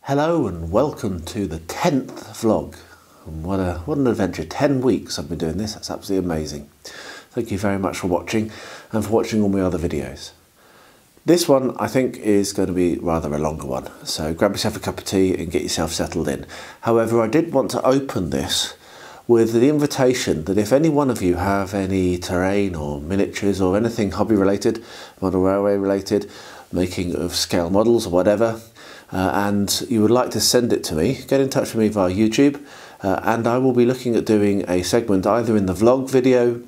Hello and welcome to the 10th vlog. And what an adventure. 10 weeks I've been doing this. That's absolutely amazing. Thank you very much for watching and for watching all my other videos. This one I think is going to be rather a longer one. So grab yourself a cup of tea and get yourself settled in. However, I did want to open this with the invitation that if any one of you have any terrain or miniatures or anything hobby related, model railway related, making of scale models or whatever, and you would like to send it to me, get in touch with me via YouTube, and I will be looking at doing a segment either in the vlog video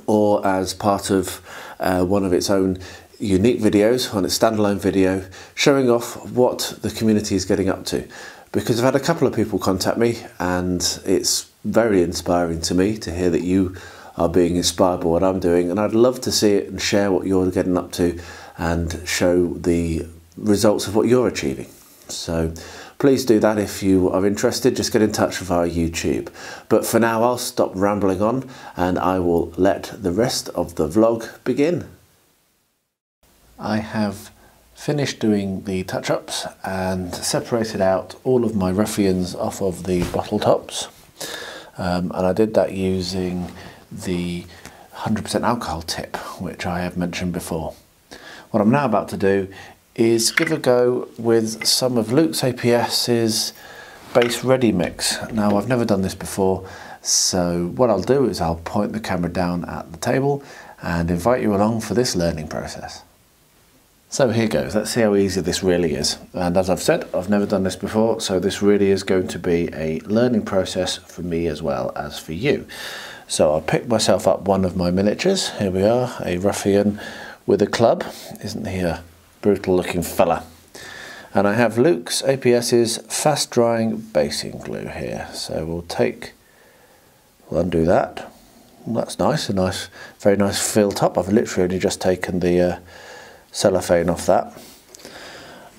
or as part of one of its own unique videos, on its standalone video, showing off what the community is getting up to. Because I've had a couple of people contact me and it's very inspiring to me to hear that you are being inspired by what I'm doing, and I'd love to see it and share what you're getting up to and show the results of what you're achieving. So please do that if you are interested. Just get in touch via YouTube. But for now I'll stop rambling on and I will let the rest of the vlog begin. I have finished doing the touch-ups and separated out all of my Ruffians off of the bottle tops, and I did that using the 100% alcohol tip, which I have mentioned before. What I'm now about to do is give a go with some of Luke's APS's base ready mix. Now I've never done this before, so what I'll do is I'll point the camera down at the table and invite you along for this learning process. So here goes, let's see how easy this really is. And as I've said, I've never done this before, so this really is going to be a learning process for me as well as for you. So I'll pick myself up one of my miniatures. Here we are, a Ruffian with a club. Isn't he a brutal looking fella? And I have Luke's APS's fast drying basing glue here. So we'll undo that. Well, that's nice, very nice fill top. I've literally only just taken the cellophane off that,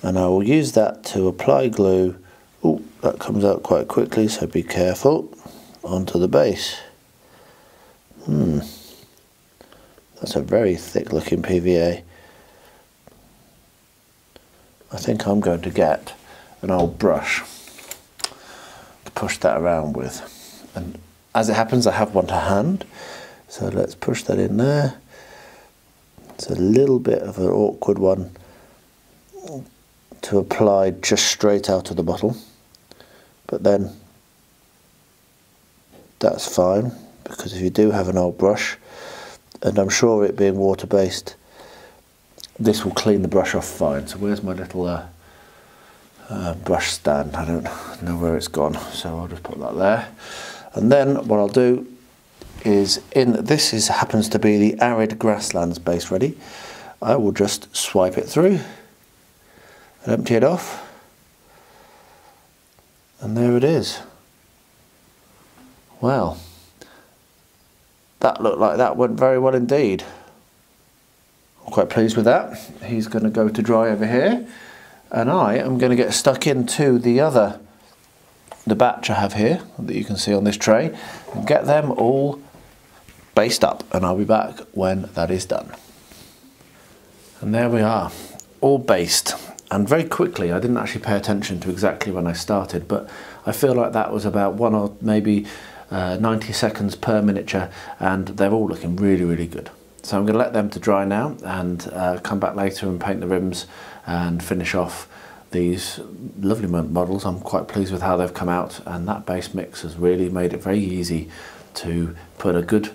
and I will use that to apply glue. Oh, that comes out quite quickly, so be careful. Onto the base. That's a very thick looking PVA. I think I'm going to get an old brush to push that around with, and as it happens I have one to hand, so let's push that in there. It's a little bit of an awkward one to apply just straight out of the bottle, but then that's fine, because if you do have an old brush, and I'm sure it being water based, this will clean the brush off fine. So where's my little brush stand? I don't know where it's gone, so I'll just put that there. And then what I'll do is, happens to be the Arid Grasslands base ready. I will just swipe it through and empty it off, and there it is. Well, that looked like that went very well indeed. I'm quite pleased with that. He's going to go to dry over here, and I am going to get stuck into the batch I have here that you can see on this tray and get them all based up, and I'll be back when that is done. And there we are, all based, and very quickly. I didn't actually pay attention to exactly when I started, but I feel like that was about 1 or maybe 90 seconds per miniature, and they're all looking really good. So I'm going to let them to dry now and come back later and paint the rims and finish off these lovely models. I'm quite pleased with how they've come out, and that base mix has really made it very easy to put a good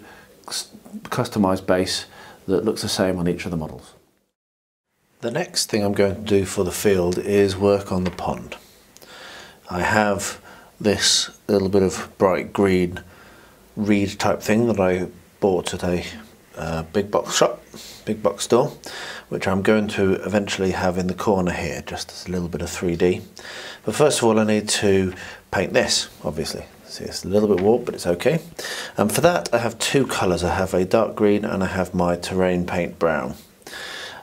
customized base that looks the same on each of the models. The next thing I'm going to do for the field is work on the pond. I have this little bit of bright green reed type thing that I bought at a big box store, which I'm going to eventually have in the corner here, just as a little bit of 3D. But first of all I need to paint this, obviously. See, it's a little bit warped, but it's okay. And for that I have two colours. I have a dark green and I have my terrain paint brown.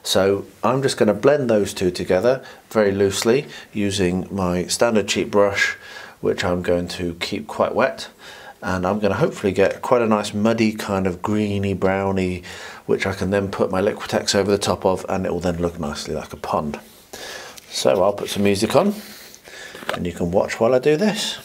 So I'm just going to blend those two together very loosely using my standard cheap brush, which I'm going to keep quite wet, and I'm going to hopefully get quite a nice muddy kind of greeny browny, which I can then put my Liquitex over the top of, and it will then look nicely like a pond. So I'll put some music on and you can watch while I do this.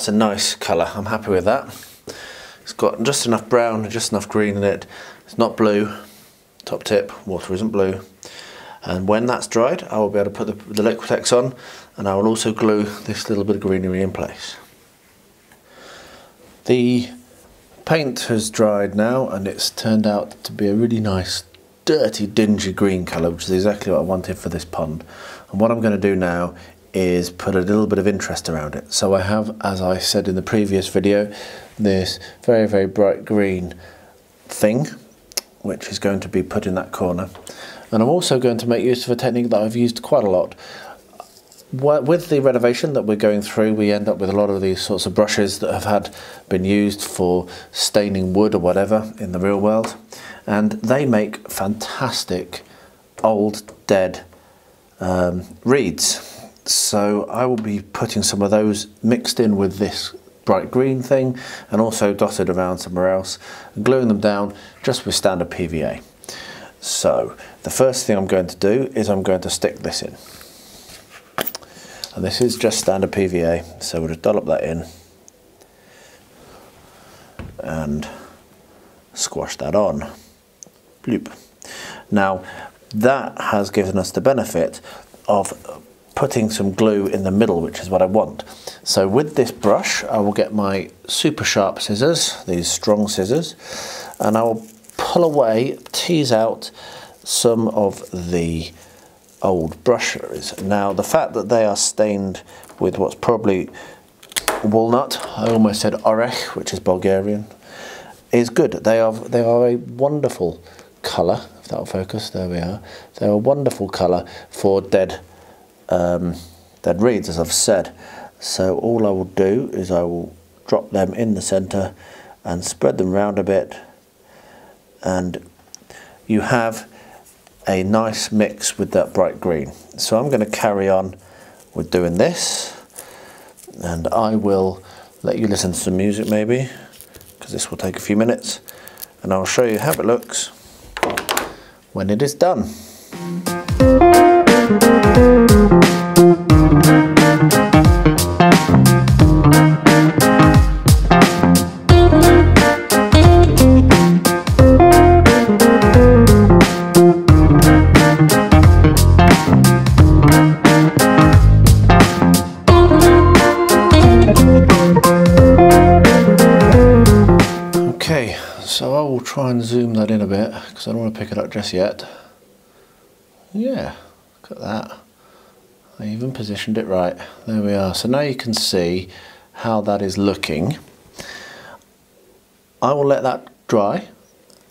That's a nice colour, I'm happy with that. It's got just enough brown and just enough green in it. It's not blue, top tip, water isn't blue. And when that's dried, I will be able to put the Liquitex on, and I will also glue this little bit of greenery in place. The paint has dried now, and it's turned out to be a really nice, dirty, dingy green colour, which is exactly what I wanted for this pond. And what I'm going to do now is put a little bit of interest around it. So I have, as I said in the previous video, this very, very bright green thing, which is going to be put in that corner. And I'm also going to make use of a technique that I've used quite a lot. With the renovation that we're going through, we end up with a lot of these sorts of brushes that have been used for staining wood or whatever in the real world. And they make fantastic old, dead reeds. So I will be putting some of those mixed in with this bright green thing, and also dotted around somewhere else, and gluing them down just with standard PVA. So the first thing I'm going to do is I'm going to stick this in. And this is just standard PVA, so we'll just dollop that in and squash that on. Bloop. Now that has given us the benefit of putting some glue in the middle, which is what I want. So with this brush, I will get my super sharp scissors, these strong scissors, and I will pull away, tease out some of the old brushes. Now the fact that they are stained with what's probably walnut, I almost said orech, which is Bulgarian, is good. They are a wonderful colour, if that will focus, there we are. They're a wonderful colour for dead reeds, as I've said. So all I will do is I will drop them in the centre and spread them round a bit, and you have a nice mix with that bright green. So I'm going to carry on with doing this, and I will let you listen to some music maybe, because this will take a few minutes, and I'll show you how it looks when it is done. Okay, so I will try and zoom that in a bit because I don't want to pick it up just yet. Yeah, look at that. I even positioned it right. There we are. So now you can see how that is looking. I will let that dry,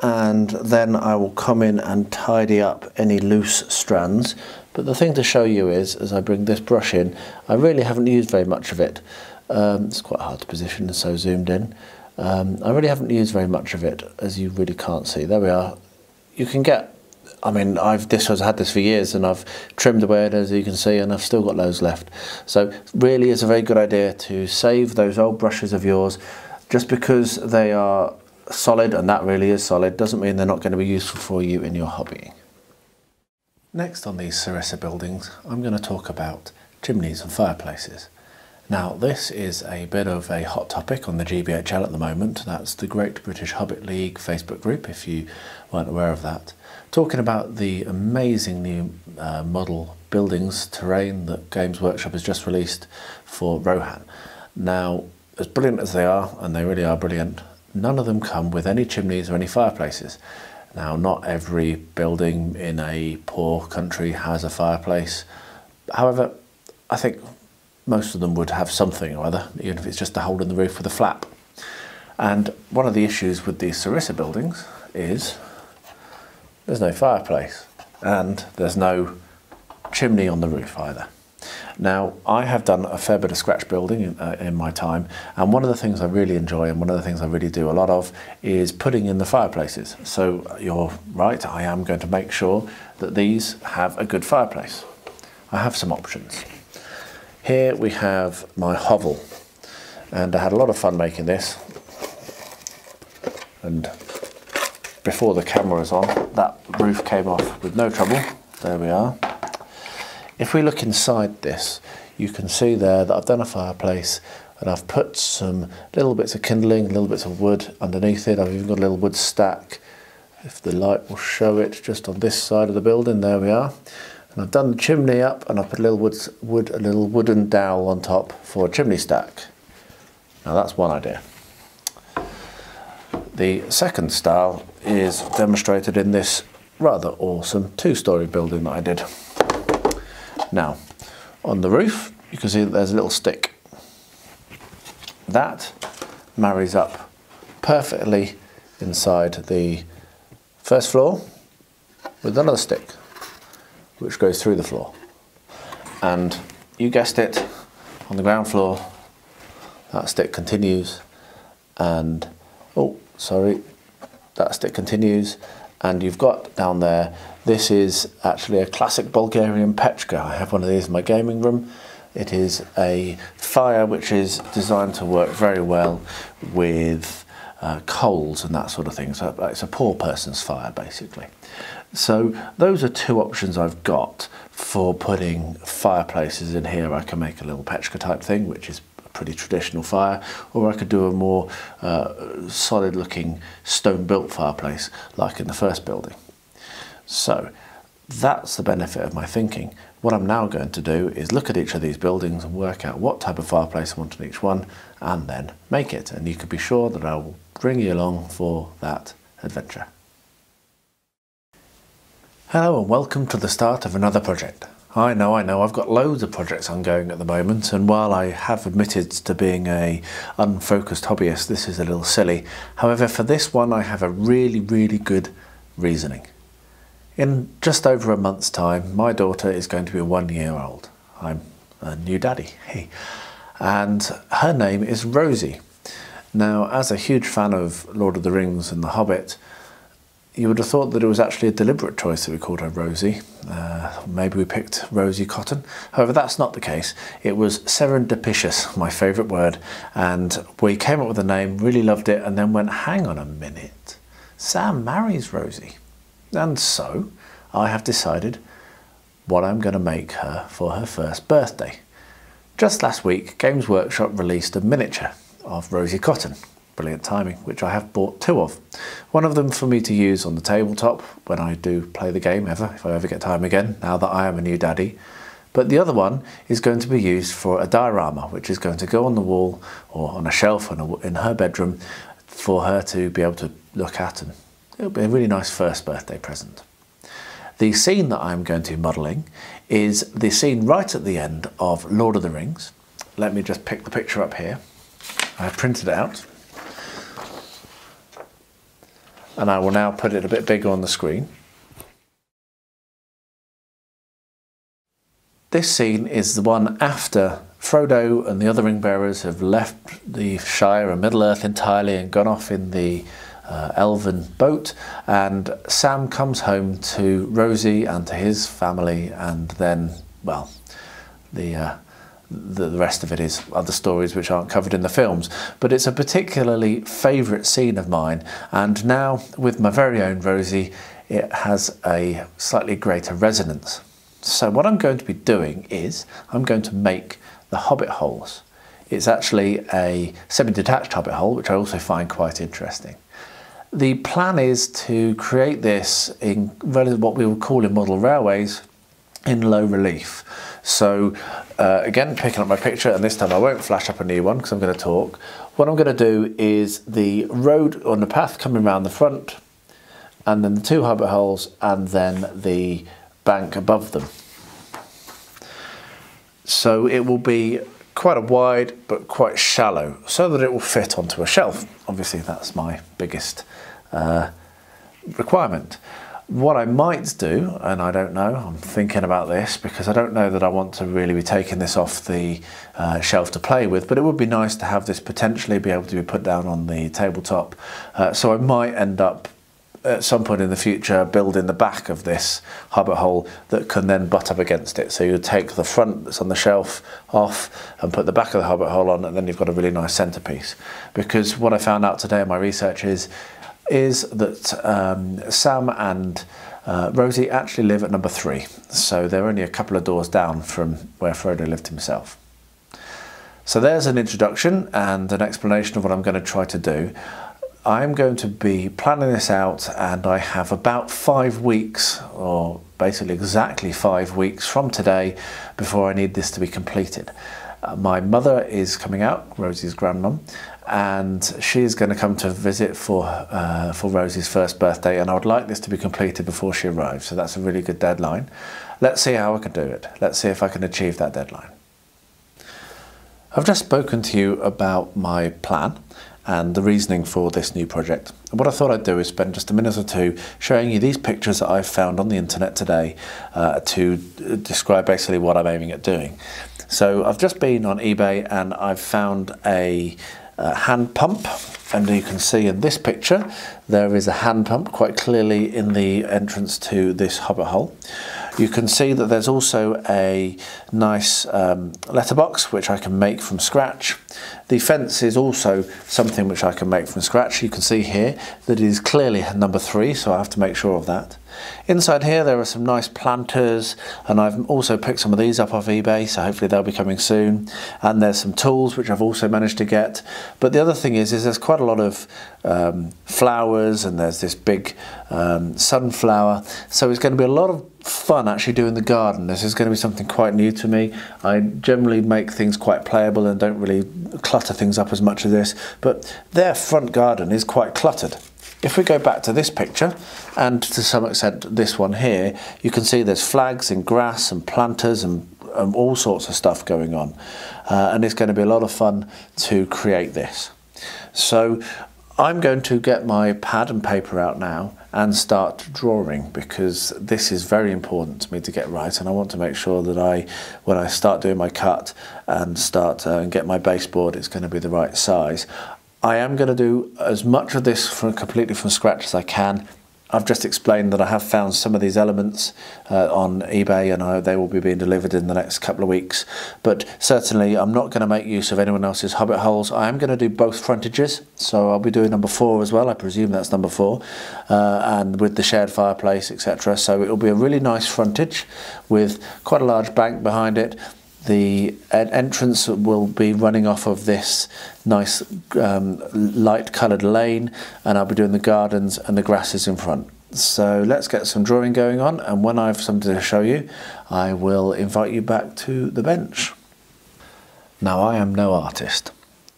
and then I will come in and tidy up any loose strands. But the thing to show you is, as I bring this brush in, I really haven't used very much of it. It's quite hard to position and so zoomed in. I really haven't used very much of it, as you really can't see. There we are. You can get, I mean, I've had this for years, and I've trimmed away it, as you can see, and I've still got loads left. So really it's a very good idea to save those old brushes of yours. Just because they are solid, and that really is solid, doesn't mean they're not going to be useful for you in your hobbying. Next on these Sarissa buildings, I'm going to talk about chimneys and fireplaces. Now this is a bit of a hot topic on the GBHL at the moment. That's the Great British Hobbit League Facebook group, if you weren't aware of that. Talking about the amazing new model buildings terrain that Games Workshop has just released for Rohan. Now, as brilliant as they are, and they really are brilliant, none of them come with any chimneys or any fireplaces. Now, not every building in a poor country has a fireplace. However, I think most of them would have something or other, even if it's just a hole in the roof with a flap. And one of the issues with these Sarissa buildings is there's no fireplace, and there's no chimney on the roof either. Now, I have done a fair bit of scratch building in my time, and one of the things I really enjoy and one of the things I really do a lot of is putting in the fireplaces. So you're right, I am going to make sure that these have a good fireplace. I have some options. Here we have my hovel, and I had a lot of fun making this, and before the camera was on, that roof came off with no trouble. There we are. If we look inside this, you can see there that I've done a fireplace and I've put some little bits of kindling, little bits of wood underneath it. I've even got a little wood stack, if the light will show it, just on this side of the building. There we are. And I've done the chimney up and I've put a little a little wooden dowel on top for a chimney stack. Now that's one idea. The second style is demonstrated in this rather awesome two-storey building that I did. Now, on the roof, you can see that there's a little stick. That marries up perfectly inside the first floor with another stick, which goes through the floor. And you guessed it, on the ground floor, that stick continues, and, oh, sorry, that stick continues, and you've got down there, this is actually a classic Bulgarian pechka. I have one of these in my gaming room. It is a fire which is designed to work very well with coals and that sort of thing. So it's a poor person's fire, basically. So those are two options I've got for putting fireplaces in here. I can make a little pechka type thing, which is a pretty traditional fire, or I could do a more solid looking stone built fireplace like in the first building. So that's the benefit of my thinking. What I'm now going to do is look at each of these buildings and work out what type of fireplace I want in each one and then make it. And you can be sure that I will bring you along for that adventure. Hello and welcome to the start of another project. I know, I've got loads of projects ongoing at the moment, and while I have admitted to being a unfocused hobbyist, this is a little silly. However, for this one I have a really good reasoning. In just over a month's time, my daughter is going to be 1 year old. I'm a new daddy, and her name is Rosie. Now, as a huge fan of Lord of the Rings and The Hobbit, you would have thought that it was actually a deliberate choice that we called her Rosie. Maybe we picked Rosie Cotton. However, that's not the case. It was serendipitous, my favourite word, and we came up with a name, really loved it, and then went, hang on a minute, Sam marries Rosie. And so I have decided what I'm going to make her for her first birthday. Just last week, Games Workshop released a miniature of Rosie Cotton. Brilliant timing, which I have bought 2 of. One of them for me to use on the tabletop when I do play the game if I ever get time again, now that I am a new daddy. But the other one is going to be used for a diorama, which is going to go on the wall or on a shelf in her bedroom for her to be able to look at, and it'll be a really nice first birthday present. The scene that I'm going to be modelling is the scene right at the end of Lord of the Rings. Let me just pick the picture up here. I printed it out, and I will now put it a bit bigger on the screen. This scene is the one after Frodo and the other ring bearers have left the Shire and Middle-earth entirely and gone off in the elven boat, and Sam comes home to Rosie and to his family, and then, well, the rest of it is other stories which aren't covered in the films. But it's a particularly favourite scene of mine, and now with my very own Rosie it has a slightly greater resonance. So what I'm going to be doing is I'm going to make the Hobbit Holes. It's actually a semi-detached Hobbit Hole, which I also find quite interesting. The plan is to create this in what we would call in model railways in low relief. So again, picking up my picture, and this time I won't flash up a new one because I'm going to talk. What I'm going to do is the road on the path coming around the front, and then the 2 Hobbit Holes, and then the bank above them. So it will be quite a wide but quite shallow, so that it will fit onto a shelf. Obviously that's my biggest requirement. What I might do, and I don't know, I'm thinking about this because I don't know that I want to really be taking this off the shelf to play with, but it would be nice to have this potentially be able to be put down on the tabletop. So I might end up at some point in the future building the back of this Hobbit Hole that can then butt up against it. So you take the front that's on the shelf off and put the back of the Hobbit Hole on, and then you've got a really nice centerpiece. Because what I found out today in my research is that Sam and Rosie actually live at number 3. So they're only a couple of doors down from where Frodo lived himself. So there's an introduction and an explanation of what I'm going to try to do. I'm going to be planning this out, and I have about 5 weeks, or basically exactly 5 weeks from today, before I need this to be completed. My mother is coming out, Rosie's grandmum, and she's going to come to visit for Rosie's first birthday, and I would like this to be completed before she arrives, so that's a really good deadline. Let's see how I can do it. Let's see if I can achieve that deadline. I've just spoken to you about my plan and the reasoning for this new project. And what I thought I'd do is spend just a minute or two showing you these pictures that I've found on the internet today to describe basically what I'm aiming at doing. So I've just been on eBay and I've found a hand pump, and you can see in this picture there is a hand pump quite clearly in the entrance to this Hobbit Hole. You can see that there's also a nice letterbox which I can make from scratch. The fence is also something which I can make from scratch. You can see here that it is clearly number 3, so I have to make sure of that. Inside here there are some nice planters, and I've also picked some of these up off eBay, so hopefully they'll be coming soon. And there's some tools which I've also managed to get. But the other thing is there's quite a lot of flowers, and there's this big sunflower, so it's going to be a lot of fun actually doing the garden. This is going to be something quite new to me. I generally make things quite playable and don't really clutter things up as much as this, but their front garden is quite cluttered. If we go back to this picture, and to some extent this one here, you can see there's flags and grass and planters and all sorts of stuff going on, and it's going to be a lot of fun to create this. So I'm going to get my pad and paper out now and start drawing, because this is very important to me to get right, and I want to make sure that when I start doing my cut and start and get my baseboard, it's going to be the right size. I am going to do as much of this completely from scratch as I can. I've just explained that I have found some of these elements on eBay, and they will be being delivered in the next couple of weeks. But certainly I'm not going to make use of anyone else's Hobbit Holes. I am going to do both frontages, so I'll be doing number 4 as well. I presume that's number 4, and with the shared fireplace, etc. So it will be a really nice frontage with quite a large bank behind it. The entrance will be running off of this nice light coloured lane, and I'll be doing the gardens and the grasses in front. So let's get some drawing going on, and when I have something to show you, I will invite you back to the bench. Now, I am no artist,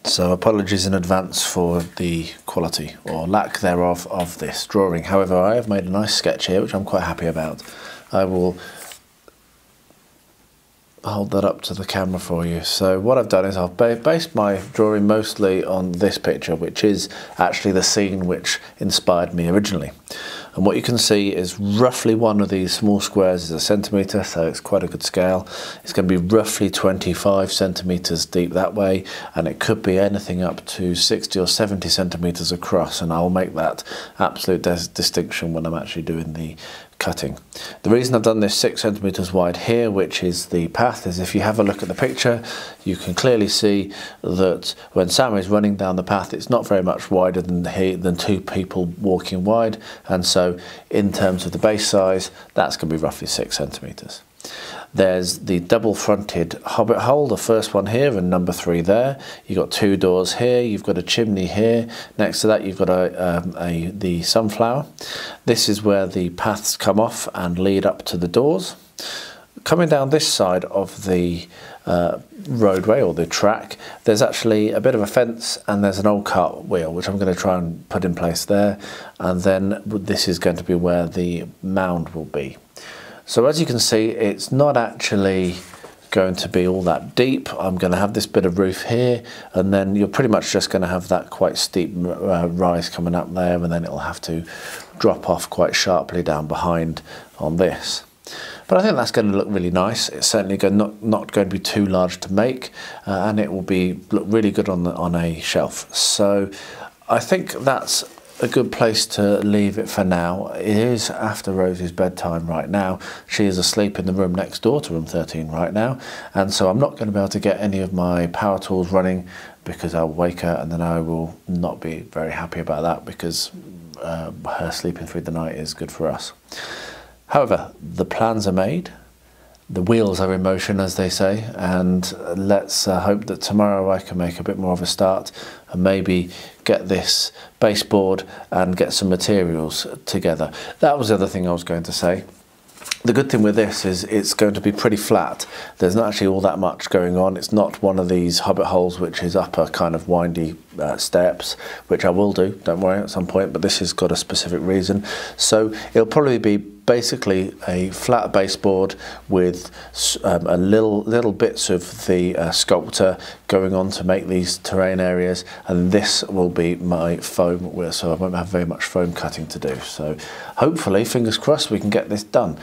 so apologies in advance for the quality or lack thereof of this drawing. However, I have made a nice sketch here which I'm quite happy about. I will hold that up to the camera for you. So what I've done is I've based my drawing mostly on this picture, which is actually the scene which inspired me originally. And what you can see is roughly one of these small squares is a centimetre, so it's quite a good scale. It's going to be roughly 25 centimetres deep that way, and it could be anything up to 60 or 70 centimetres across, and I'll make that absolute distinction when I'm actually doing the cutting. The reason I've done this 6 centimetres wide here, which is the path, is if you have a look at the picture, you can clearly see that when Sam is running down the path, it's not very much wider than 2 people walking wide, and so in terms of the base size, that's going to be roughly 6 centimetres. There's the double fronted Hobbit Hole, the first one here and number 3 there. You've got 2 doors here, you've got a chimney here. Next to that you've got the sunflower. This is where the paths come off and lead up to the doors. Coming down this side of the roadway or the track, there's actually a bit of a fence and there's an old cart wheel which I'm going to try and put in place there, and then this is going to be where the mound will be. So as you can see, it's not actually going to be all that deep. I'm going to have this bit of roof here, and then you're pretty much just going to have that quite steep rise coming up there, and then it'll have to drop off quite sharply down behind on this. But I think that's going to look really nice. It's certainly not going to be too large to make, and it will look really good on a shelf. So I think that's a good place to leave it for now. It is after Rosie's bedtime right now. She is asleep in the room next door to room 13 right now, and so I'm not going to be able to get any of my power tools running because I'll wake her, and then I will not be very happy about that, because her sleeping through the night is good for us. However, the plans are made, the wheels are in motion, as they say, and let's hope that tomorrow I can make a bit more of a start and maybe get this baseboard and get some materials together. That was the other thing I was going to say. The good thing with this is it's going to be pretty flat. There's not actually all that much going on. It's not one of these Hobbit holes which is up a kind of windy steps, which I will do, don't worry, at some point, but this has got a specific reason. So it'll probably be basically a flat baseboard with a little bits of the sculptor going on to make these terrain areas, and this will be my foam, so I won't have very much foam cutting to do. So hopefully, fingers crossed, we can get this done.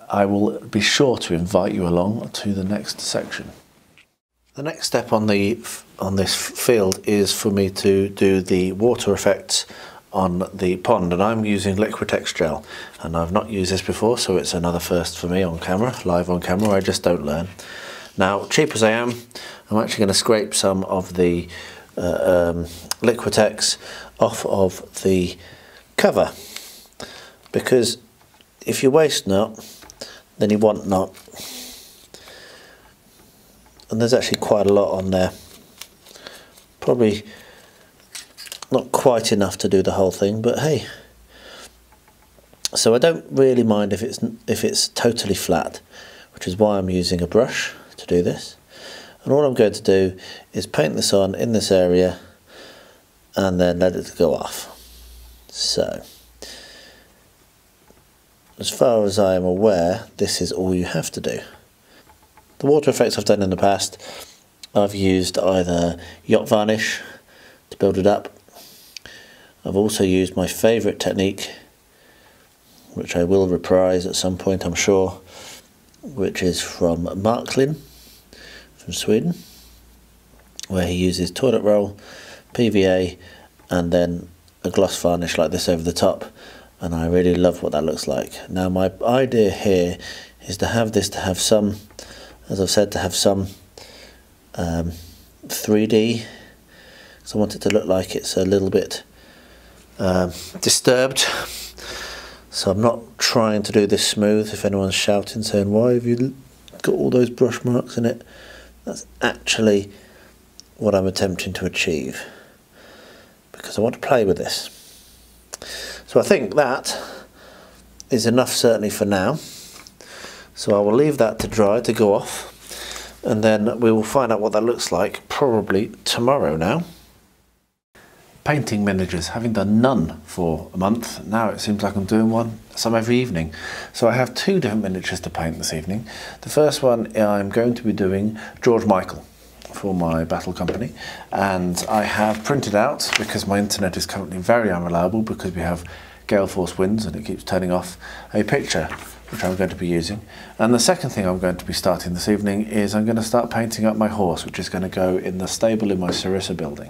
I will be sure to invite you along to the next section. The next step on this field is for me to do the water effects on the pond, and I'm using Liquitex gel, and I've not used this before, so it's another first for me on camera, live on camera. I just don't learn. Now, cheap as I am, I'm actually going to scrape some of the Liquitex off of the cover, because if you waste not, then you want not. And there's actually quite a lot on there. Probably not quite enough to do the whole thing, but hey. So I don't really mind if it's totally flat, which is why I'm using a brush to do this. And all I'm going to do is paint this on in this area and then let it go off. So, as far as I am aware, this is all you have to do. The water effects I've done in the past, I've used either yacht varnish to build it up. I've also used my favourite technique, which I will reprise at some point, I'm sure, which is from Marklin from Sweden, where he uses toilet roll, PVA, and then a gloss varnish like this over the top, and I really love what that looks like. Now, my idea here is to have this to have some, as I've said, to have some 3D, because I want it to look like it's a little bit disturbed. So I'm not trying to do this smooth. If anyone's shouting saying, why have you got all those brush marks in it, that's actually what I'm attempting to achieve, because I want to play with this. So I think that is enough, certainly for now. So I will leave that to dry, to go off, and then we will find out what that looks like probably tomorrow now. Painting miniatures, having done none for a month, now it seems like I'm doing some every evening. So I have two different miniatures to paint this evening. The first one I'm going to be doing George Michael for my battle company, and I have printed out, because my internet is currently very unreliable because we have gale force winds and it keeps turning off, a picture which I'm going to be using. And the second thing I'm going to be starting this evening is I'm going to start painting up my horse, which is going to go in the stable in my Sarissa building.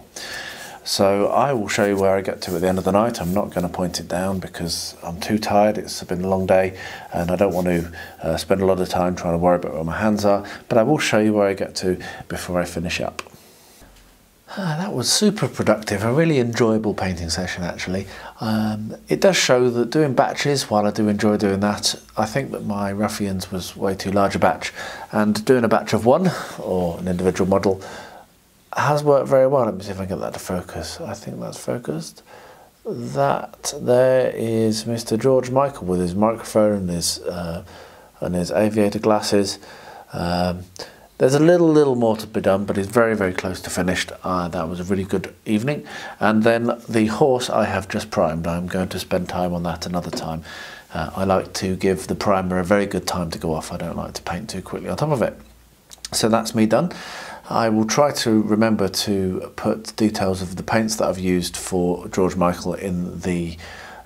So I will show you where I get to at the end of the night. I'm not going to point it down because I'm too tired. It's been a long day and I don't want to spend a lot of time trying to worry about where my hands are, but I will show you where I get to before I finish up. That was super productive, a really enjoyable painting session actually. It does show that doing batches, while I do enjoy doing that, I think that my Ruffians was way too large a batch, and doing a batch of one, or an individual model, has worked very well. Let me see if I can get that to focus. I think that's focused. That there is Mr. George Michael with his microphone and his aviator glasses. There's a little more to be done, but it's very, very close to finished. That was a really good evening. And then the horse I have just primed. I'm going to spend time on that another time. I like to give the primer a very good time to go off. I don't like to paint too quickly on top of it. So that's me done. I will try to remember to put details of the paints that I've used for George Michael in the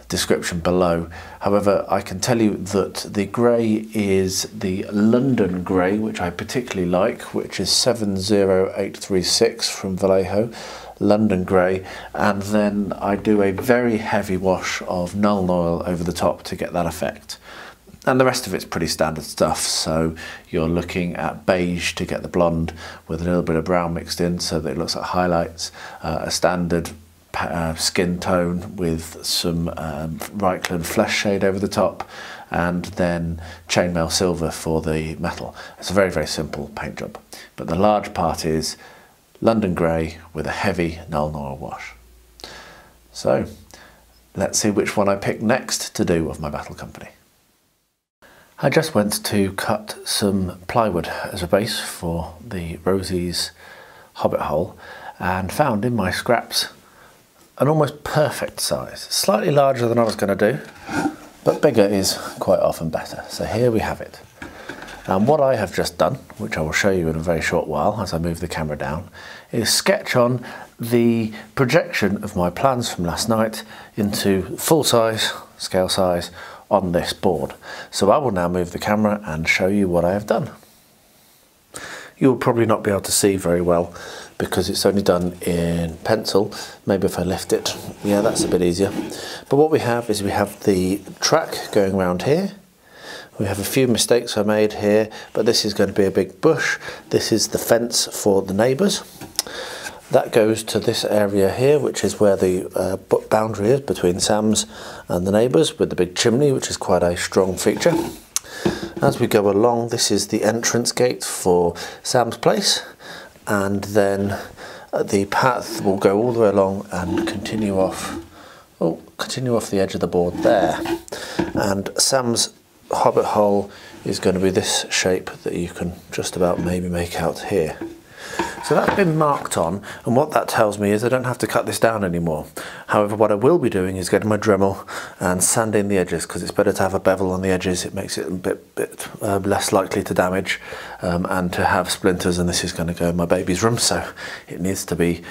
description below. However, I can tell you that the grey is the London grey, which I particularly like, which is 70836 from Vallejo, London grey, and then I do a very heavy wash of Nuln Oil over the top to get that effect. And the rest of it's pretty standard stuff, so you're looking at beige to get the blonde with a little bit of brown mixed in so that it looks like highlights, a standard skin tone with some Marklin flesh shade over the top, and then chainmail silver for the metal. It's a very, very simple paint job, but the large part is London grey with a heavy Nuln Oil wash. So let's see which one I pick next to do of my battle company. I just went to cut some plywood as a base for the Rosie's Hobbit Hole and found in my scraps an almost perfect size. Slightly larger than I was going to do, but bigger is quite often better. So here we have it. And what I have just done, which I will show you in a very short while as I move the camera down, is sketch on the projection of my plans from last night into full size, scale size, on this board. So I will now move the camera and show you what I have done. You will probably not be able to see very well because it's only done in pencil. Maybe if I lift it, yeah, that's a bit easier. But what we have is we have the track going around here. We have a few mistakes I made here, but this is going to be a big bush. This is the fence for the neighbours. That goes to this area here, which is where the boundary is between Sam's and the neighbours, with the big chimney, which is quite a strong feature. As we go along, this is the entrance gate for Sam's place, and then the path will go all the way along and continue off the edge of the board there. And Sam's Hobbit Hole is going to be this shape that you can just about maybe make out here. So that's been marked on, and what that tells me is I don't have to cut this down anymore. However, what I will be doing is getting my Dremel and sanding the edges, because it's better to have a bevel on the edges. It makes it a bit less likely to damage and to have splinters, and this is going to go in my baby's room, so it needs to be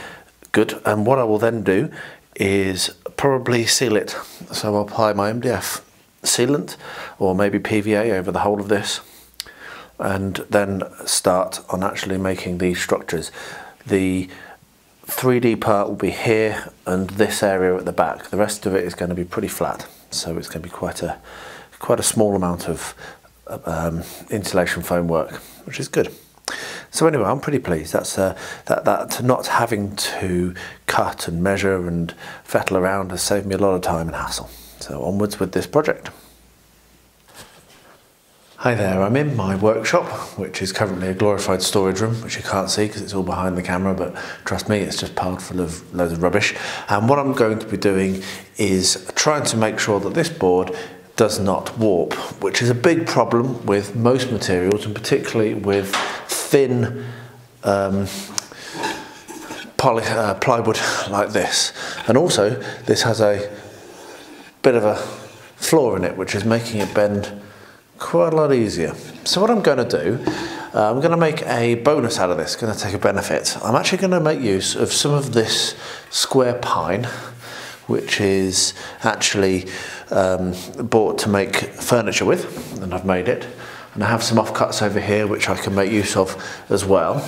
good. And what I will then do is probably seal it. So I'll apply my MDF sealant or maybe PVA over the whole of this, and then start on actually making these structures. The 3D part will be here and this area at the back. The rest of it is going to be pretty flat, so it's going to be quite a small amount of insulation foam work, which is good. So anyway, I'm pretty pleased. That's that not having to cut and measure and fettle around has saved me a lot of time and hassle. So onwards with this project. Hi there, I'm in my workshop, which is currently a glorified storage room, which you can't see because it's all behind the camera, but trust me, it's just piled full of loads of rubbish. And what I'm going to be doing is trying to make sure that this board does not warp, which is a big problem with most materials, and particularly with thin plywood like this. And also, this has a bit of a flaw in it, which is making it bend quite a lot easier. So what I'm going to do, I'm going to make a bonus out of this, going to take a benefit. I'm actually going to make use of some of this square pine, which is actually bought to make furniture with, and I've made it. And I have some offcuts over here which I can make use of as well.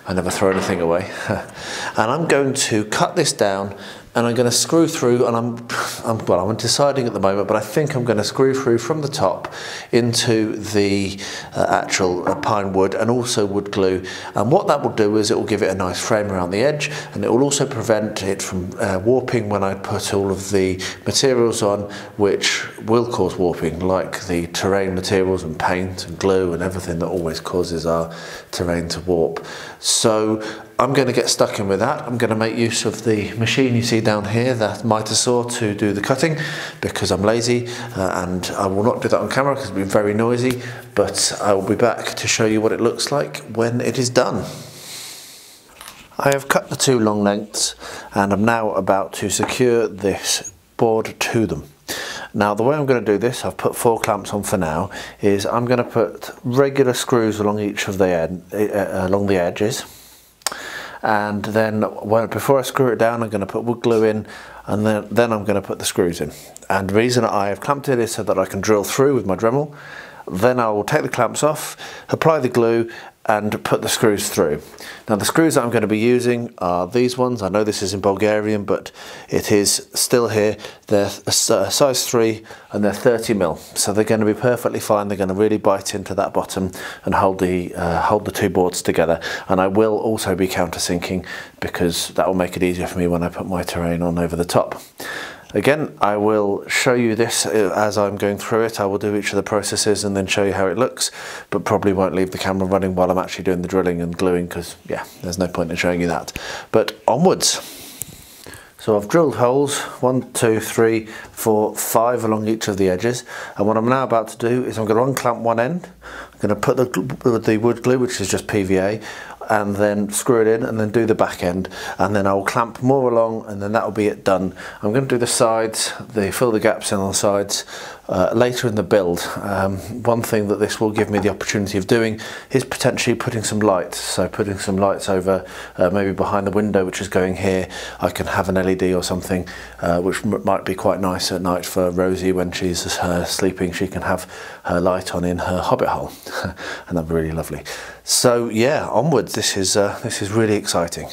I never throw anything away. And I'm going to cut this down, and I'm going to screw through, and I'm deciding at the moment, but I think I'm going to screw through from the top into the actual pine wood and also wood glue. And what that will do is it will give it a nice frame around the edge, and it will also prevent it from warping when I put all of the materials on, which will cause warping, like the terrain materials and paint and glue and everything that always causes our terrain to warp. So I'm going to get stuck in with that. I'm going to make use of the machine you see down here, that miter saw, to do the cutting, because I'm lazy and I will not do that on camera because it'll be very noisy, but I will be back to show you what it looks like when it is done. I have cut the two long lengths and I'm now about to secure this board to them. Now the way I'm going to do this, I've put 4 clamps on for now, is I'm going to put regular screws along each of the along the edges, and then before I screw it down I'm going to put wood glue in, and then I'm going to put the screws in. And the reason I have clamped it is so that I can drill through with my Dremel. Then I will take the clamps off, apply the glue and put the screws through. Now the screws that I'm going to be using are these ones. I know this is in Bulgarian, but it is still here. They're size 3 and they're 30mm, so they're going to be perfectly fine. They're going to really bite into that bottom and hold the 2 boards together. And I will also be countersinking, because that will make it easier for me when I put my terrain on over the top. Again, I will show you this as I'm going through it. I will do each of the processes and then show you how it looks, but probably won't leave the camera running while I'm actually doing the drilling and gluing, because yeah, there's no point in showing you that. But onwards. So I've drilled holes 1, 2, 3, 4, 5 along each of the edges, and what I'm now about to do is I'm going to unclamp one end. I'm going to put the wood glue, which is just PVA, and then screw it in and then do the back end, and then I'll clamp more along, and then that'll be it done. I'm going to do the sides, fill the gaps in on the sides later in the build. One thing that this will give me the opportunity of doing is potentially putting some lights. So putting some lights over maybe behind the window, which is going here. I can have an LED or something, which might be quite nice at night for Rosie when she's sleeping. She can have her light on in her Hobbit Hole and that'd be really lovely. So yeah, onwards. This is really exciting.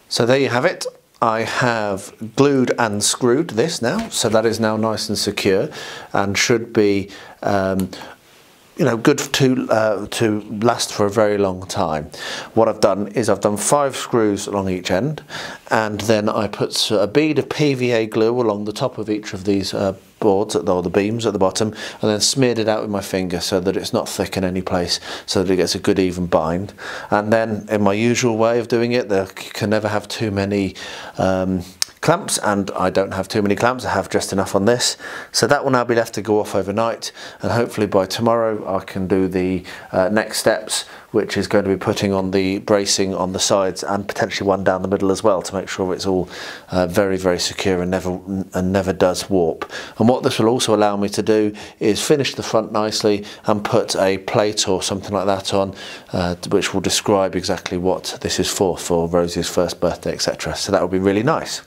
So there you have it. I have glued and screwed this now, so that is now nice and secure and should be you know, good to last for a very long time. What I've done is I've done 5 screws along each end, and then I put a bead of PVA glue along the top of each of these boards, or the beams at the bottom, and then smeared it out with my finger so that it's not thick in any place, so that it gets a good even bind. And then in my usual way of doing it, you can never have too many clamps, and I don't have too many clamps. I have just enough on this, so that will now be left to go off overnight, and hopefully by tomorrow I can do the next steps, which is going to be putting on the bracing on the sides and potentially one down the middle as well, to make sure it's all very, very secure and never does warp. And what this will also allow me to do is finish the front nicely and put a plate or something like that on, which will describe exactly what this is for Rosie's first birthday, etc. So that will be really nice.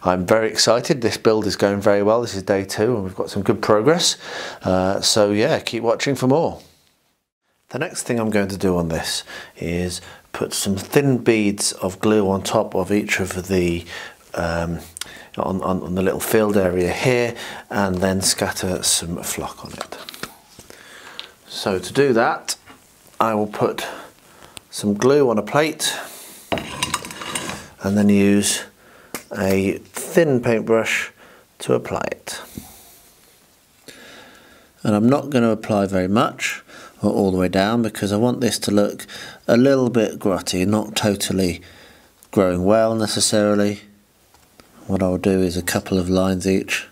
I'm very excited. This build is going very well. This is day 2 and we've got some good progress. So yeah, keep watching for more. The next thing I'm going to do on this is put some thin beads of glue on top of each of the on the little field area here, and then scatter some flock on it. So to do that, I will put some glue on a plate and then use a thin paintbrush to apply it. And I'm not going to apply very much or all the way down, because I want this to look a little bit grotty, not totally growing well necessarily. What I'll do is a couple of lines each,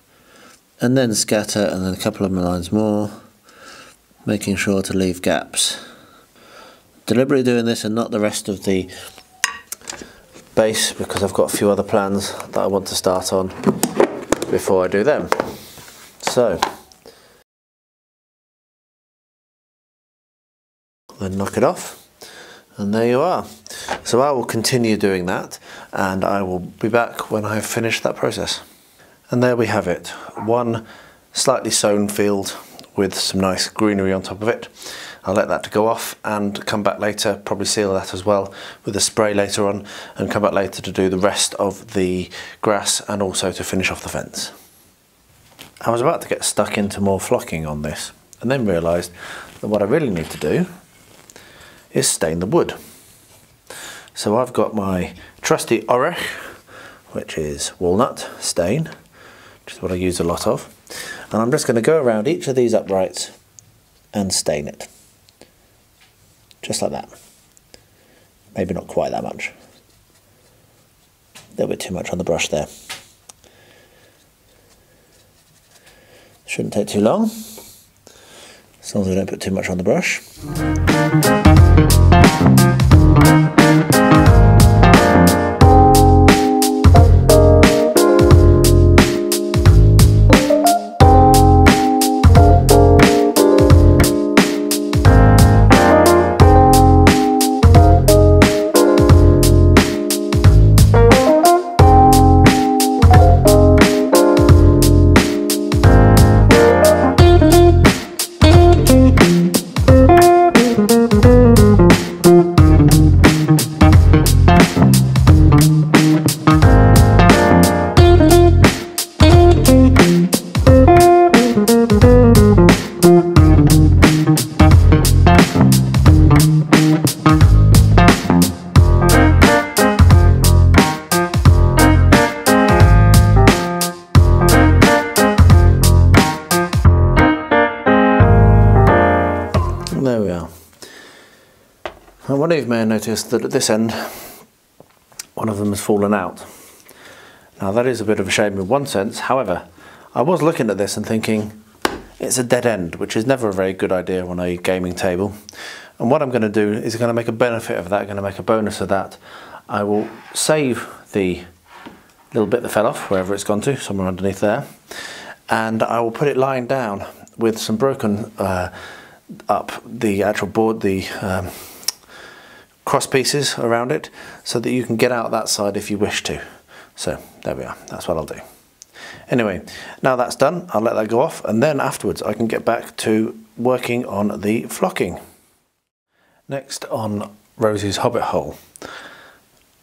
and then scatter, and then a couple of lines more, making sure to leave gaps. Deliberately doing this and not the rest of the base, because I've got a few other plans that I want to start on before I do them. So then knock it off, and there you are. So I will continue doing that, and I will be back when I have finished that process. And there we have it, one slightly sown field with some nice greenery on top of it. I'll let that to go off and come back later, probably seal that as well with a spray later on, and come back later to do the rest of the grass and also to finish off the fence. I was about to get stuck into more flocking on this, and then realised that what I really need to do is stain the wood. So I've got my trusty Orech, which is walnut stain, which is what I use a lot of, and I'm just going to go around each of these uprights and stain it, just like that. Maybe not quite that much, a little bit too much on the brush there. Shouldn't take too long, as long as we don't put too much on the brush. one of you may have noticed that at this end, one of them has fallen out. Now that is a bit of a shame in one sense. However, I was looking at this and thinking it's a dead end, which is never a very good idea on a gaming table. And what I'm going to do is going to make a benefit of that, I'm going to make a bonus of that. I will save the little bit that fell off, wherever it's gone to, somewhere underneath there, and I will put it lying down with some broken up the actual board, the cross pieces around it, so that you can get out that side if you wish to. So there we are, that's what I'll do. Anyway, now that's done, I'll let that go off, and then afterwards I can get back to working on the flocking. Next on Rosie's Hobbit Hole,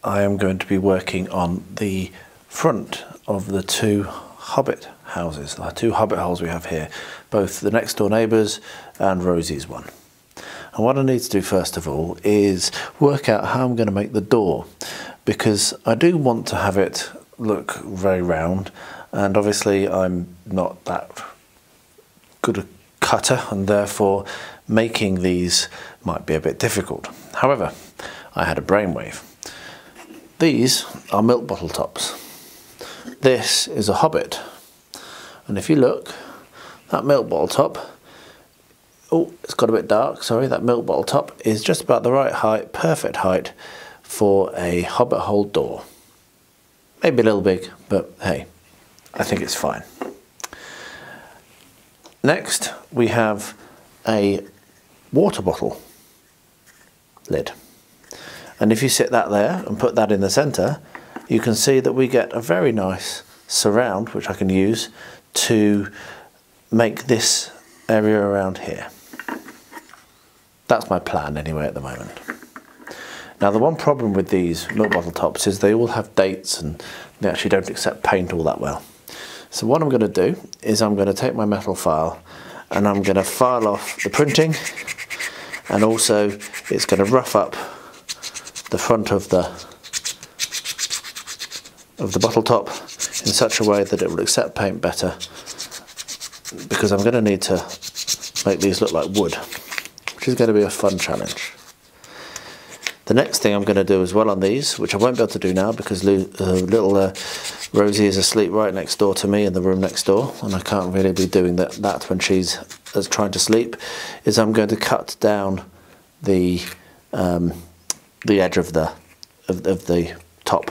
I am going to be working on the front of the two Hobbit houses, the two Hobbit holes we have here, both the next door neighbours and Rosie's one. And what I need to do first of all is work out how I'm going to make the door, because I do want to have it look very round, and obviously I'm not that good a cutter, and therefore making these might be a bit difficult. However, I had a brainwave. These are milk bottle tops. This is a Hobbit, and if you look, that milk bottle top, oh, it's got a bit dark, sorry, that milk bottle top is just about the right height, perfect height for a Hobbit Hole door. Maybe a little big, but hey, I think it's fine. Next, we have a water bottle lid. And if you sit that there and put that in the centre, you can see that we get a very nice surround, which I can use to make this area around here. That's my plan anyway at the moment. Now the one problem with these milk bottle tops is they all have dates and they actually don't accept paint all that well. So what I'm going to do is I'm going to take my metal file and I'm going to file off the printing, and also it's going to rough up the front of the bottle top in such a way that it will accept paint better, because I'm going to need to make these look like wood, which is going to be a fun challenge. The next thing I'm going to do as well on these, which I won't be able to do now because little Rosie is asleep right next door to me in the room next door, and I can't really be doing that when she's trying to sleep, is I'm going to cut down the edge of the top,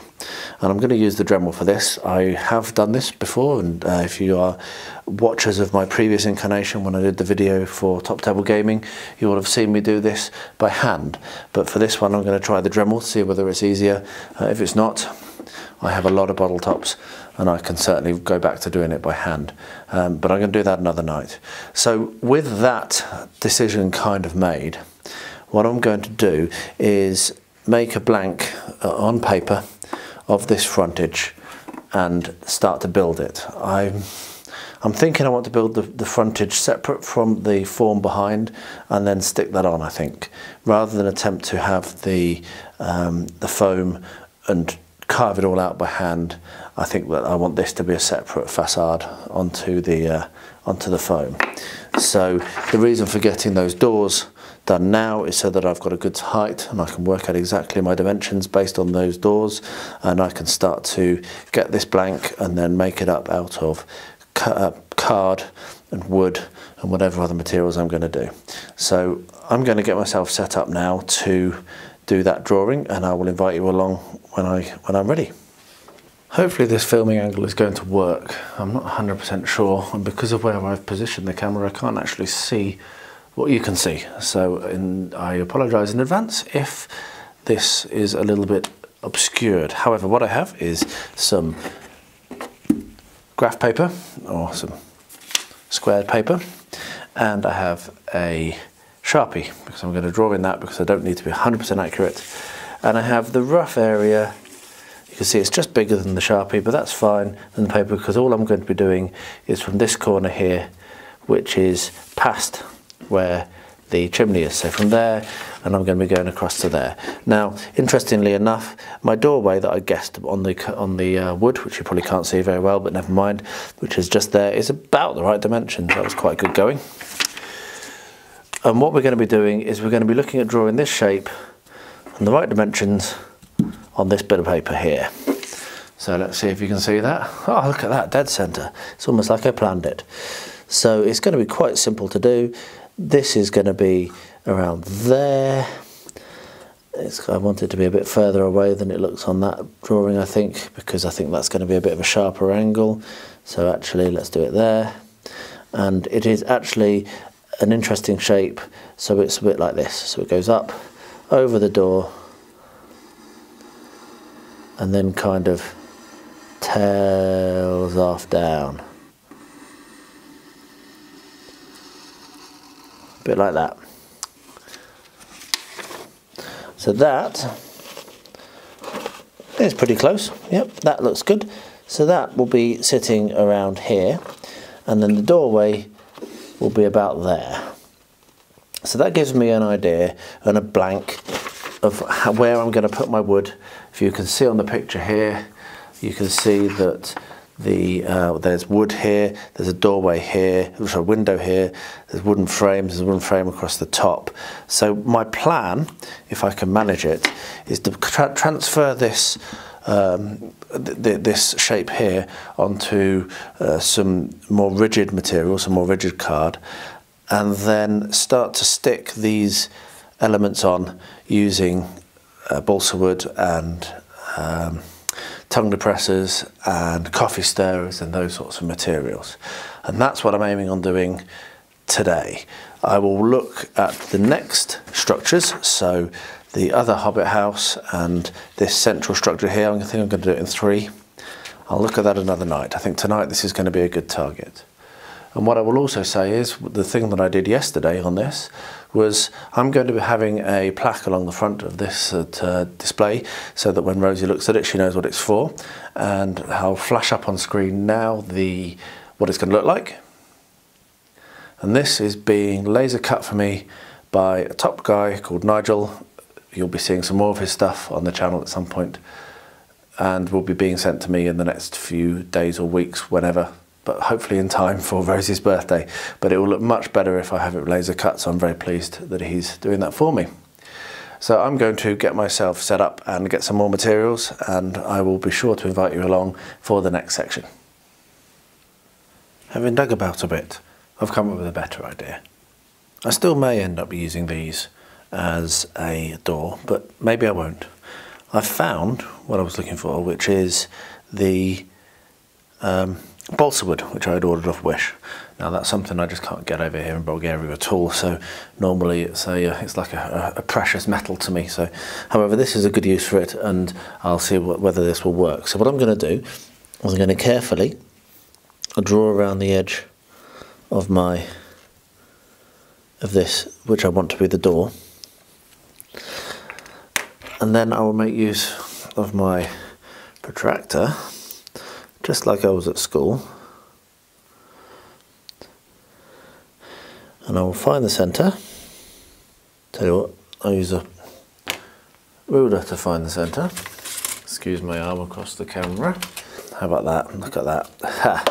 and I'm going to use the Dremel for this. I have done this before, and if you are watchers of my previous incarnation when I did the video for Top Table Gaming, you will have seen me do this by hand, but for this one I'm going to try the Dremel to see whether it's easier. If it's not, I have a lot of bottle tops and I can certainly go back to doing it by hand, but I'm going to do that another night. So with that decision kind of made, what I'm going to do is make a blank on paper of this frontage and start to build it. I'm thinking I want to build the frontage separate from the form behind and then stick that on, I think, rather than attempt to have the foam and carve it all out by hand. I think that I want this to be a separate facade onto the foam. So the reason for getting those doors done now is so that I've got a good height and I can work out exactly my dimensions based on those doors, and I can start to get this blank and then make it up out of card and wood and whatever other materials I'm going to do. So I'm going to get myself set up now to do that drawing, and I will invite you along when I'm ready. Hopefully this filming angle is going to work. I'm not 100% sure, and because of where I've positioned the camera I can't actually see what you can see, so I apologise in advance if this is a little bit obscured. However, what I have is some graph paper or some squared paper, and I have a Sharpie because I'm going to draw in that because I don't need to be 100% accurate, and I have the rough area. You can see it's just bigger than the Sharpie, but that's fine than the paper, because all I'm going to be doing is from this corner here, which is past where the chimney is, so from there, and I'm going to be going across to there. Now, interestingly enough, my doorway that I guessed on the wood, which you probably can't see very well, but never mind, which is just there, is about the right dimensions. That was quite good going. And what we're going to be doing is we're going to be looking at drawing this shape and the right dimensions on this bit of paper here. So let's see if you can see that. Oh, look at that, dead center. It's almost like I planned it. So it's going to be quite simple to do. This is going to be around there. I want it to be a bit further away than it looks on that drawing, I think, because I think that's going to be a bit of a sharper angle. So actually, let's do it there. And it is actually an interesting shape, so it's a bit like this. So it goes up over the door and then kind of tails off down. A bit like that. So that is pretty close. Yep, that looks good. So that will be sitting around here, and then the doorway will be about there. So that gives me an idea and a blank of where I'm going to put my wood. If you can see on the picture here, you can see that there's wood here, there's a doorway here, there's a window here, there's wooden frames, there's a wooden frame across the top. So my plan, if I can manage it, is to transfer this this shape here onto some more rigid material, some more rigid card, and then start to stick these elements on using balsa wood and tongue depressors and coffee stirrers and those sorts of materials. And that's what I'm aiming on doing today. I will look at the next structures, so the other Hobbit house and this central structure here. I think I'm going to do it in 3. I'll look at that another night. I think tonight this is going to be a good target. And what I will also say is, the thing that I did yesterday on this was I'm going to be having a plaque along the front of this display, so that when Rosie looks at it, she knows what it's for. And I'll flash up on screen now what it's going to look like. And this is being laser cut for me by a top guy called Nigel. You'll be seeing some more of his stuff on the channel at some point, and will be being sent to me in the next few days or weeks, whenever, but hopefully in time for Rosie's birthday. But it will look much better if I have it laser cut, so I'm very pleased that he's doing that for me. So I'm going to get myself set up and get some more materials, and I will be sure to invite you along for the next section. Having dug about a bit, I've come up with a better idea. I still may end up using these as a door, but maybe I won't. I found what I was looking for, which is the balsa wood, which I had ordered off Wish. Now that's something I just can't get over here in Bulgaria at all, so normally it's like a precious metal to me. So, however, this is a good use for it, and I'll see whether this will work. So what I'm going to do is I'm going to carefully draw around the edge of this, which I want to be the door, and then I will make use of my protractor, just like I was at school, and I will find the centre. Tell you what, I'll use a ruler to find the centre. Excuse my arm across the camera. How about that? Look at that. Ha.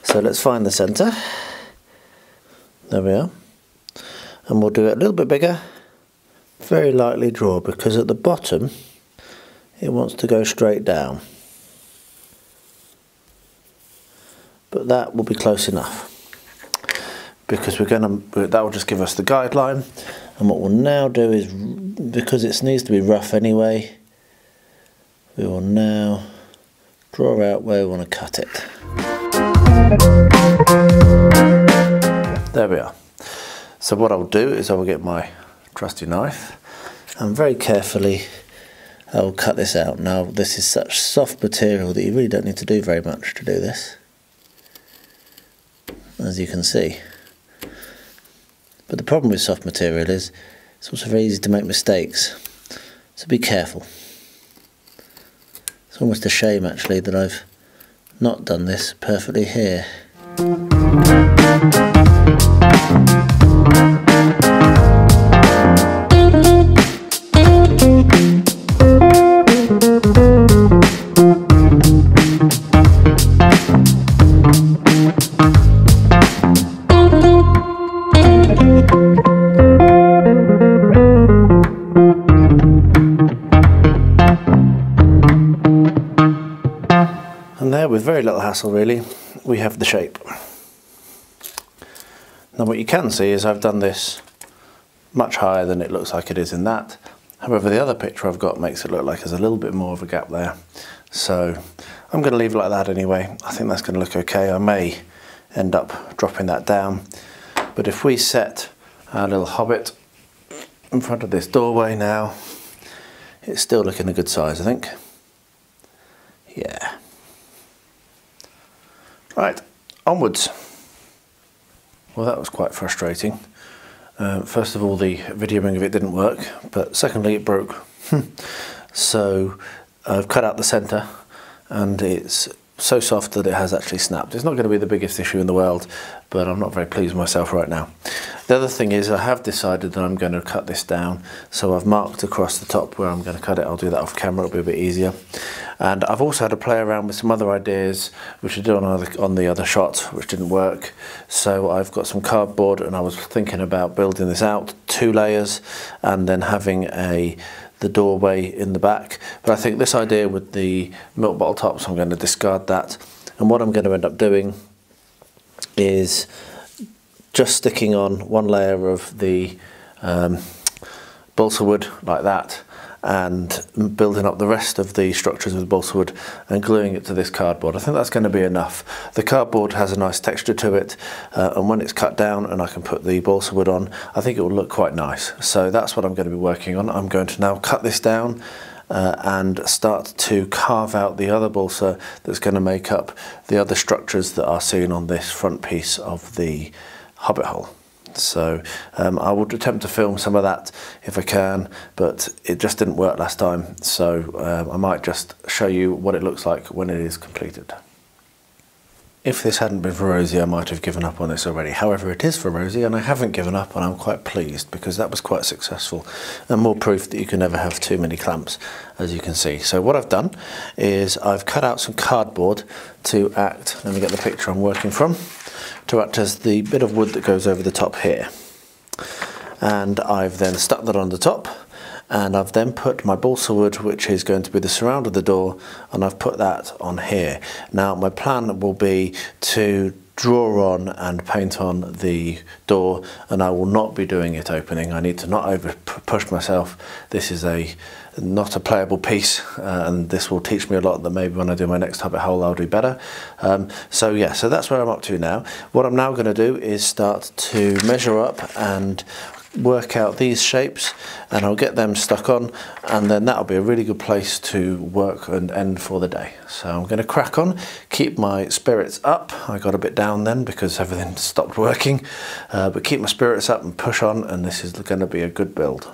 So let's find the centre. There we are. And we'll do it a little bit bigger. Very lightly draw, because at the bottom it wants to go straight down. But that will be close enough, because that will just give us the guideline. And what we'll now do is, because it needs to be rough anyway, we will now draw out where we want to cut it. There we are. So what I'll do is I will get my trusty knife and very carefully I will cut this out. Now this is such soft material that you really don't need to do very much to do this, as you can see. But the problem with soft material is it's also very easy to make mistakes, so be careful. It's almost a shame actually that I've not done this perfectly here. hassle really. We have the shape. Now what you can see is I've done this much higher than it looks like it is in that. However, the other picture I've got makes it look like there's a little bit more of a gap there. So I'm going to leave it like that anyway. I think that's going to look okay. I may end up dropping that down. But if we set our little hobbit in front of this doorway now, it's still looking a good size, I think. Yeah. Right, onwards. Well, that was quite frustrating. First of all, the videoing of it didn't work, but secondly, it broke. So I've cut out the centre, and it's so soft that it has actually snapped. It's not going to be the biggest issue in the world, but I'm not very pleased with myself right now. The other thing is I have decided that I'm going to cut this down, so I've marked across the top where I'm going to cut it. I'll do that off camera, it'll be a bit easier. And I've also had to play around with some other ideas which I did on the other shot, which didn't work. So I've got some cardboard, and I was thinking about building this out 2 layers and then having the doorway in the back. But I think this idea with the milk bottle tops, I'm going to discard that. And what I'm going to end up doing is just sticking on 1 layer of the balsa wood like that, and building up the rest of the structures with balsa wood and gluing it to this cardboard. I think that's going to be enough. The cardboard has a nice texture to it, and when it's cut down and I can put the balsa wood on, I think it will look quite nice. So that's what I'm going to be working on. I'm going to now cut this down and start to carve out the other balsa that's going to make up the other structures that are seen on this front piece of the Hobbit Hole. So I will attempt to film some of that if I can, but it just didn't work last time, so I might just show you what it looks like when it is completed. If this hadn't been for Rosie, I might have given up on this already. However, it is for Rosie, and I haven't given up, and I'm quite pleased because that was quite successful, and more proof that you can never have too many clamps, as you can see. So what I've done is I've cut out some cardboard to act, let me get the picture I'm working from, to act as the bit of wood that goes over the top here. And I've then stuck that on the top, and I've then put my balsa wood, which is going to be the surround of the door, and I've put that on here. Now my plan will be to draw on and paint on the door, and I will not be doing it opening. I need to not over push myself. This is not a playable piece, and this will teach me a lot that maybe when I do my next Hobbit Hole I'll do better. So yeah, so that's where I'm up to now. What I'm now going to do is start to measure up and work out these shapes, and I'll get them stuck on, and then that'll be a really good place to work and end for the day. So I'm going to crack on, keep my spirits up. I got a bit down then because everything stopped working, but keep my spirits up and push on, and this is going to be a good build.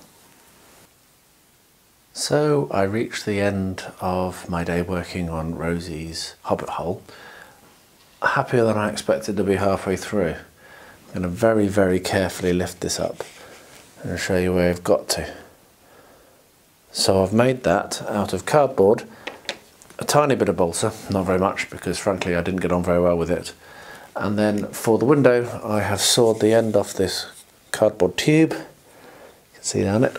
So I reached the end of my day working on Rosie's Hobbit Hole. Happier than I expected to be halfway through. I'm going to very, very carefully lift this up and show you where I've got to. So I've made that out of cardboard, a tiny bit of balsa, not very much because frankly I didn't get on very well with it. And then for the window I have sawed the end off this cardboard tube, you can see down it,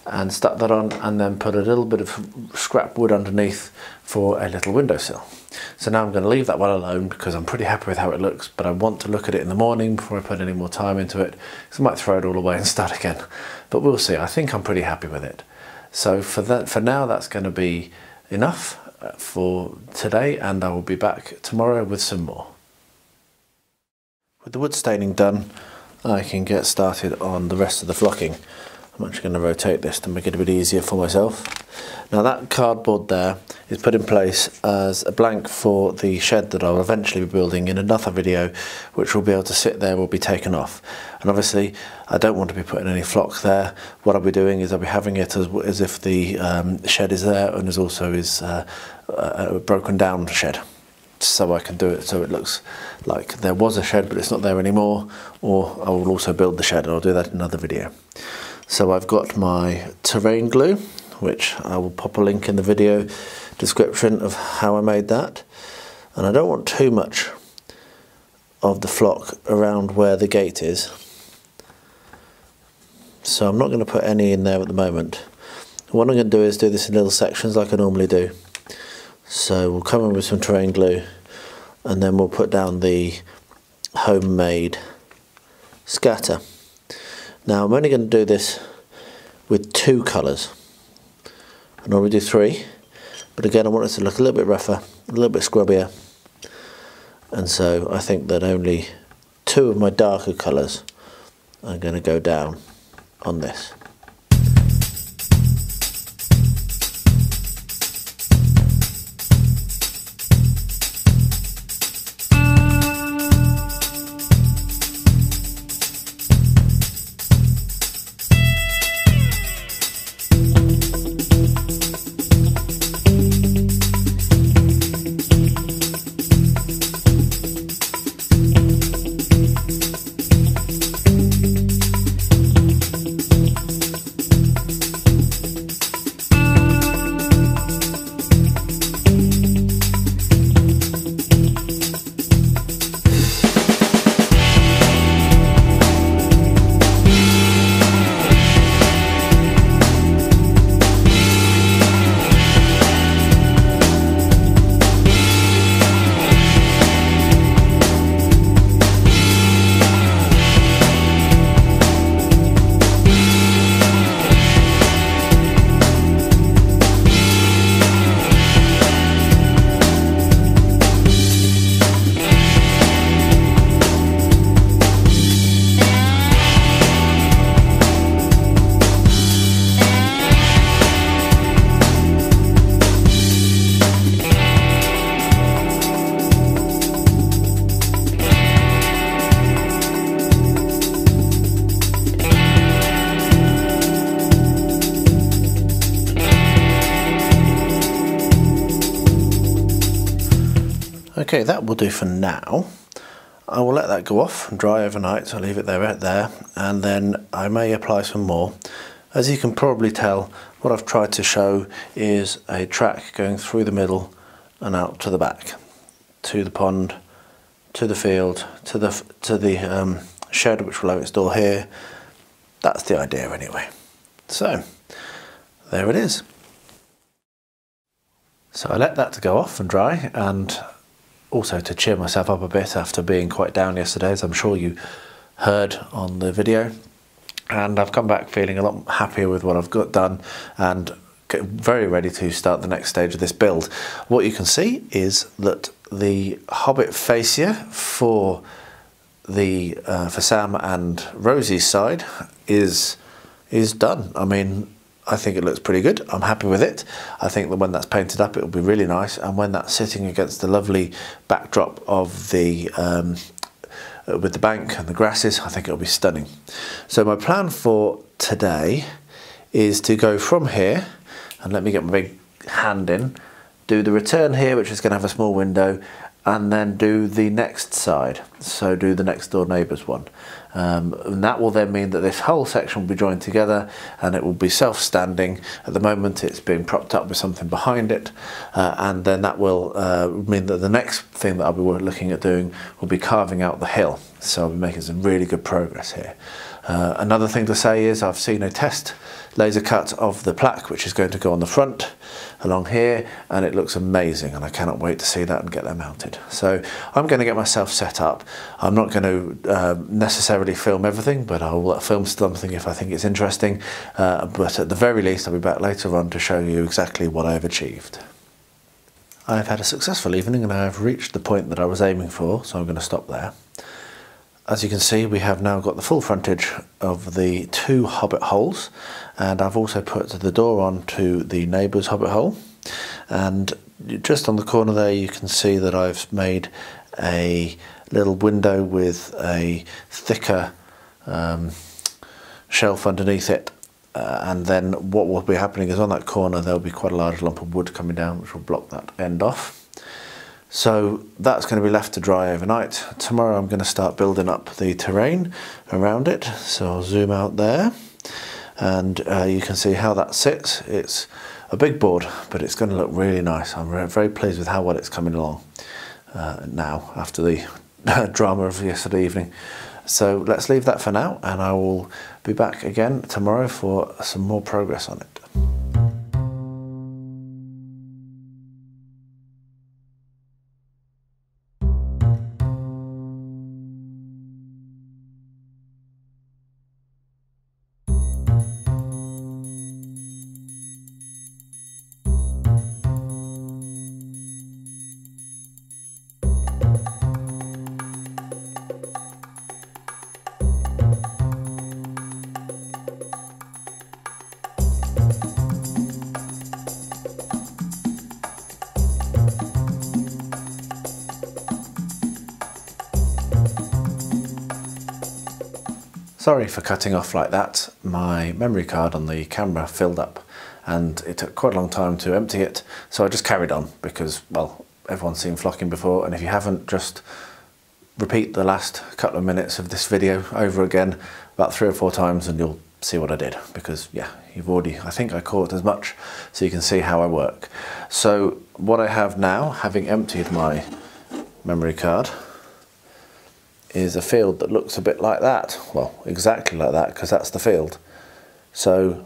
and stuck that on, and then put a little bit of scrap wood underneath for a little windowsill. So now I'm going to leave that one alone because I'm pretty happy with how it looks, but I want to look at it in the morning before I put any more time into it, so I might throw it all away and start again. But we'll see. I think I'm pretty happy with it. So for now that's going to be enough for today, and I will be back tomorrow with some more. With the wood staining done, I can get started on the rest of the flocking. I'm actually going to rotate this to make it a bit easier for myself. Now that cardboard there is put in place as a blank for the shed that I'll eventually be building in another video, which will be able to sit there, will be taken off. And obviously I don't want to be putting any flock there. What I'll be doing is I'll be having it as if the shed is there, and is also a broken down shed. So I can do it so it looks like there was a shed but it's not there anymore, or I will also build the shed, and I'll do that in another video. So I've got my terrain glue, which I will pop a link in the video description of how I made that. And I don't want too much of the flock around where the gate is, so I'm not going to put any in there at the moment. What I'm going to do is do this in little sections like I normally do. So we'll come in with some terrain glue and then we'll put down the homemade scatter. Now I'm only going to do this with 2 colours. I normally do 3, but again I want it to look a little bit rougher, a little bit scrubbier, and so I think that only 2 of my darker colours are going to go down on this. Okay, that will do for now. I will let that go off and dry overnight, so I'll leave it there, and then I may apply some more. As you can probably tell, what I've tried to show is a track going through the middle and out to the back, to the pond, to the field, to the shed which will have its door here. That's the idea anyway. So, there it is. So I let that to go off and dry, and also to cheer myself up a bit after being quite down yesterday, as I'm sure you heard on the video. And I've come back feeling a lot happier with what I've got done and very ready to start the next stage of this build. What you can see is that the Hobbit fascia for Sam and Rosie's side is done. I mean, I think it looks pretty good. I'm happy with it. I think that when that's painted up, it'll be really nice, and when that's sitting against the lovely backdrop of the with the bank and the grasses, I think it'll be stunning. So my plan for today is to go from here, and let me get my big hand in, do the return here, which is going to have a small window, and then do the next side, so do the next door neighbours one. And that will then mean that this whole section will be joined together and it will be self-standing. At the moment it's being propped up with something behind it, and then that will mean that the next thing that I'll be looking at doing will be carving out the hill. So I'll be making some really good progress here. Another thing to say is I've seen a test laser cut of the plaque which is going to go on the front along here, and it looks amazing, and I cannot wait to see that and get that mounted. So I'm going to get myself set up. I'm not going to necessarily film everything, but I'll film something if I think it's interesting, but at the very least I'll be back later on to show you exactly what I've achieved. I've had a successful evening and I've reached the point that I was aiming for, so I'm going to stop there. As you can see, we have now got the full frontage of the 2 Hobbit holes, and I've also put the door on to the neighbour's Hobbit hole, and just on the corner there you can see that I've made a little window with a thicker shelf underneath it, and then what will be happening is on that corner there'll be quite a large lump of wood coming down which will block that end off. So that's going to be left to dry overnight. Tomorrow I'm going to start building up the terrain around it, so I'll zoom out there, and you can see how that sits. It's a big board, but it's going to look really nice. I'm very pleased with how well it's coming along now after the drama of yesterday evening. So let's leave that for now, and I will be back again tomorrow for some more progress on it. Sorry for cutting off like that. My memory card on the camera filled up and it took quite a long time to empty it, so I just carried on because, well, everyone's seen flocking before, and if you haven't, just repeat the last couple of minutes of this video over again about 3 or 4 times and you'll see what I did, because yeah, you've already, I think I caught as much, so you can see how I work. So what I have now, having emptied my memory card, is a field that looks a bit like that. Well, exactly like that, because that's the field. So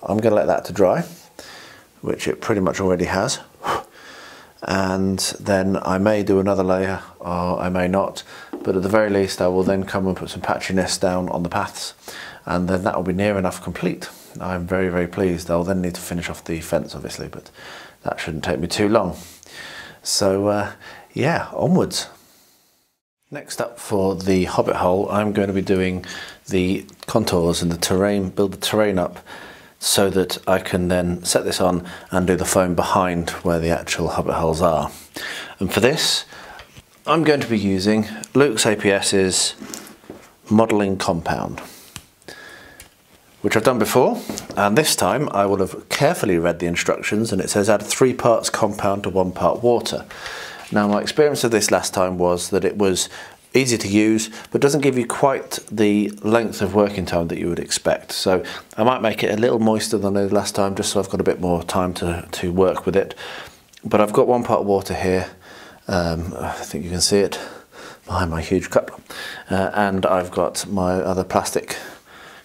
I'm going to let that to dry, which it pretty much already has. And then I may do another layer, or I may not, but at the very least I will then come and put some patchiness down on the paths, and then that will be near enough complete. I'm very, very pleased. I'll then need to finish off the fence obviously, but that shouldn't take me too long. So yeah, onwards. Next up for the Hobbit Hole, I'm going to be doing the contours and the terrain, build the terrain up so that I can then set this on and do the foam behind where the actual Hobbit holes are. And for this, I'm going to be using Luke's APS's modelling compound, which I've done before, and this time I will have carefully read the instructions, and it says add 3 parts compound to 1 part water. Now my experience of this last time was that it was easy to use, but doesn't give you quite the length of working time that you would expect. So I might make it a little moister than I did last time, just so I've got a bit more time to work with it. But I've got 1 part water here, I think you can see it behind my huge cup, and I've got my other plastic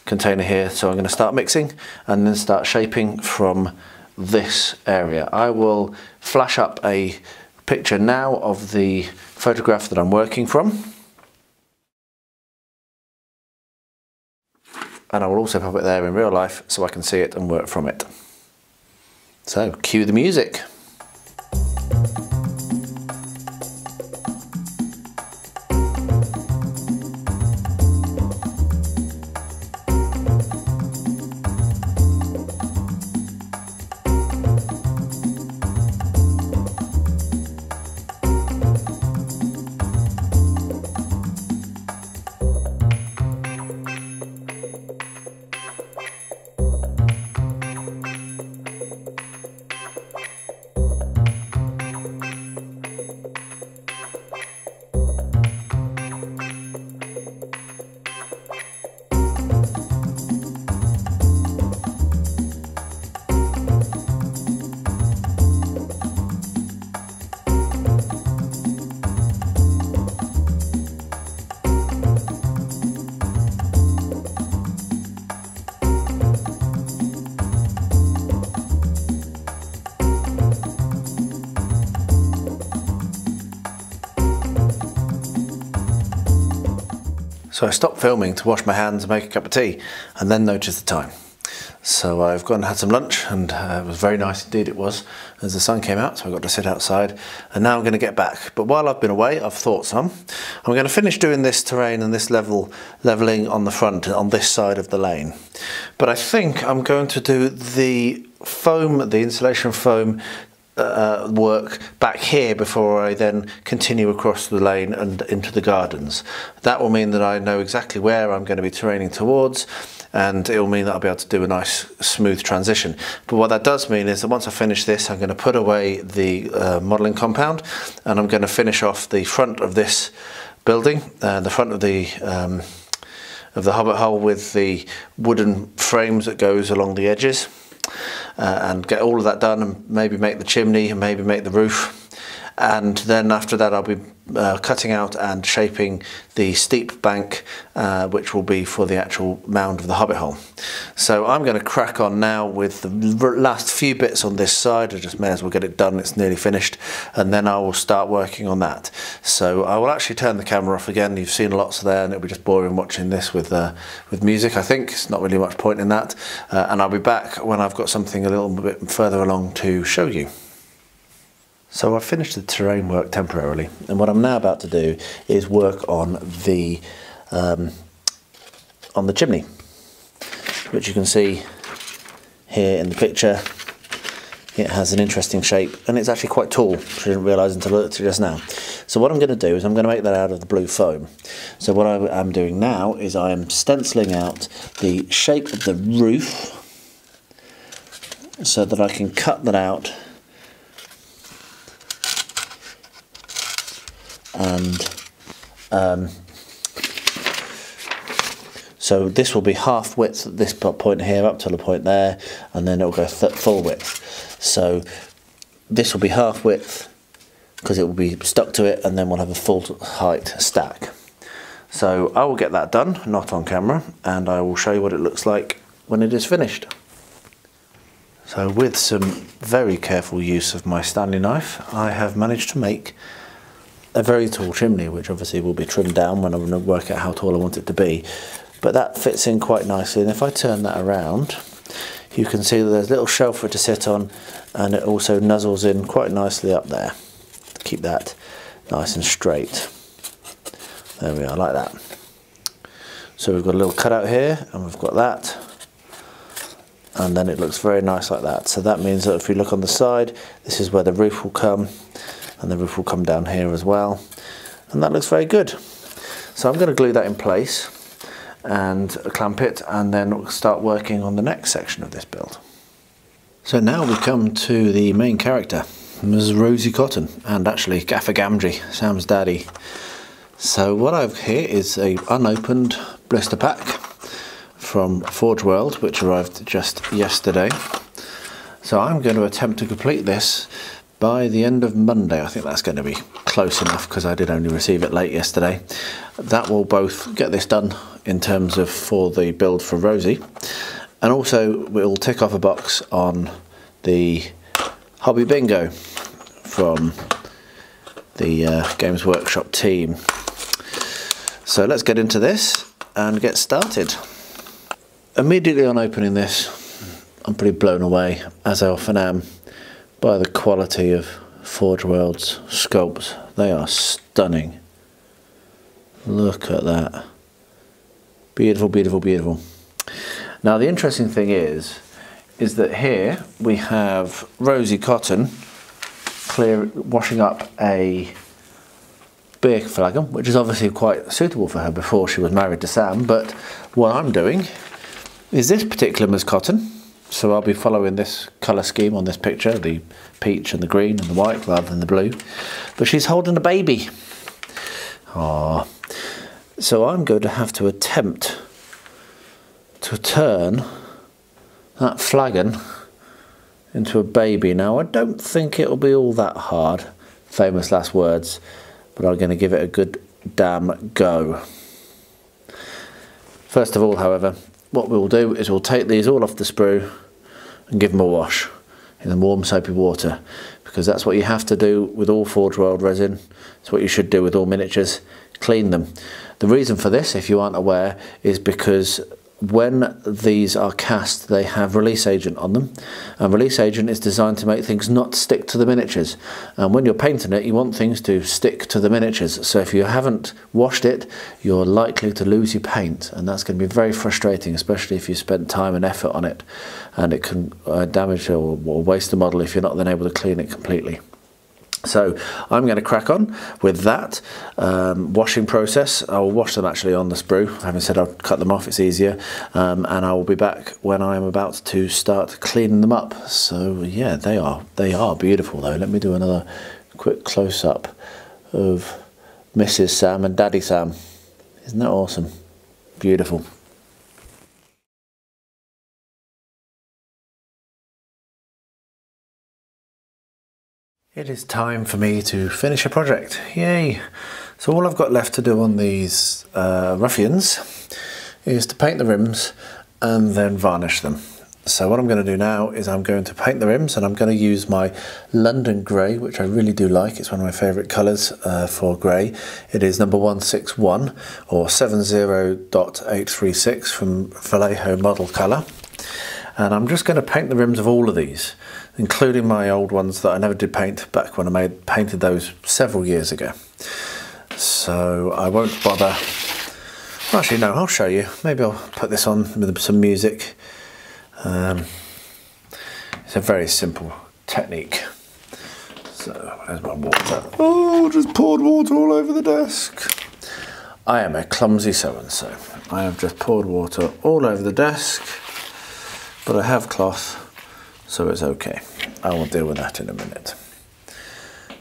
container here, so I'm going to start mixing and then start shaping from this area. I will flash up a picture now of the photograph that I'm working from, and I will also pop it there in real life so I can see it and work from it. So cue the music. So I stopped filming to wash my hands and make a cup of tea, and then noticed the time. So I've gone and had some lunch, and it was very nice indeed, it was, as the sun came out, so I got to sit outside, and now I'm going to get back. But while I've been away, I've thought some. I'm going to finish doing this terrain and this levelling on the front, on this side of the lane. But I think I'm going to do the foam, the insulation foam work back here before I then continue across the lane and into the gardens. That will mean that I know exactly where I'm going to be terraining towards, and it will mean that I'll be able to do a nice smooth transition. But what that does mean is that once I finish this, I'm going to put away the modelling compound, and I'm going to finish off the front of this building, the front of the Hobbit Hole with the wooden frames that goes along the edges. And get all of that done, and maybe make the chimney and maybe make the roof, and then after that I'll be cutting out and shaping the steep bank, which will be for the actual mound of the Hobbit Hole. So I'm going to crack on now with the last few bits on this side. I just may as well get it done, it's nearly finished, and then I will start working on that. So I will actually turn the camera off again. You've seen lots there, and it'll be just boring watching this with music. I think it's not really much point in that, and I'll be back when I've got something a little bit further along to show you. So I've finished the terrain work temporarily, and what I'm now about to do is work on the chimney, which you can see here in the picture. It has an interesting shape, and it's actually quite tall, which I didn't realise until I looked at it just now. So what I'm going to do is I'm going to make that out of the blue foam. So what I am doing now is I am stenciling out the shape of the roof so that I can cut that out and so this will be half width at this point here up to the point there, and then it will go full width. So this will be half width because it will be stuck to it, and then we'll have a full height stack. So I will get that done, not on camera, and I will show you what it looks like when it is finished. So with some very careful use of my Stanley knife, I have managed to make a very tall chimney, which obviously will be trimmed down when I'm going to work out how tall I want it to be. But that fits in quite nicely, and if I turn that around, you can see that there's a little shelf for it to sit on, and it also nuzzles in quite nicely up there to keep that nice and straight. There we are, like that. So we've got a little cutout here, and we've got that, and then it looks very nice like that. So that means that if you look on the side, this is where the roof will come, and the roof will come down here as well, and that looks very good. So I'm going to glue that in place and clamp it, and then we'll start working on the next section of this build. So now we come to the main character, Ms. Rosie Cotton, and actually Gaffer Gamgee, Sam's daddy. So what I've here is a unopened blister pack from Forge World, which arrived just yesterday. So I'm going to attempt to complete this by the end of Monday. I think that's going to be close enough because I did only receive it late yesterday. That will both get this done in terms of for the build for Rosie, and also we'll tick off a box on the Hobby Bingo from the Games Workshop team. So let's get into this and get started. Immediately on opening this, I'm pretty blown away, as I often am, by the quality of Forge World's sculpts. They are stunning. Look at that. Beautiful, beautiful, beautiful. Now the interesting thing is that here we have Rosie Cotton washing up a beer flagon, which is obviously quite suitable for her before she was married to Sam. But what I'm doing is this particular Ms. Cotton. So I'll be following this colour scheme on this picture, the peach and the green and the white rather than the blue. But she's holding a baby. Aww. So I'm going to have to attempt to turn that flagon into a baby. Now I don't think it'll be all that hard, famous last words, but I'm going to give it a good damn go. First of all, however, what we'll do is we'll take these all off the sprue and give them a wash in the warm soapy water, because that's what you have to do with all Forge World resin. It's what you should do with all miniatures, clean them. The reason for this, if you aren't aware, is because when these are cast, they have release agent on them, and release agent is designed to make things not stick to the miniatures, and when you're painting it you want things to stick to the miniatures. So if you haven't washed it, you're likely to lose your paint, and that's going to be very frustrating, especially if you spent time and effort on it, and it can damage or waste the model if you're not then able to clean it completely. So I'm going to crack on with that washing process. I'll wash them actually on the sprue. Having said I'll cut them off, it's easier, and I will be back when I am about to start cleaning them up. So yeah, they are beautiful though. Let me do another quick close-up of Mrs. Sam and Daddy Sam. Isn't that awesome? Beautiful. It is time for me to finish a project. Yay! So all I've got left to do on these Ruffians is to paint the rims and then varnish them. So what I'm going to do now is I'm going to paint the rims, and I'm going to use my London Grey, which I really do like. It's one of my favourite colours for grey. It is number 161 or 70.836 from Vallejo Model Colour. And I'm just going to paint the rims of all of these, including my old ones that I never did paint back when I painted those several years ago. So I won't bother. Actually, no, I'll show you. Maybe I'll put this on with some music. It's a very simple technique. So there's my water. Oh, just poured water all over the desk. I am a clumsy so-and-so. I have just poured water all over the desk, but I have cloth, so it's okay. I will deal with that in a minute.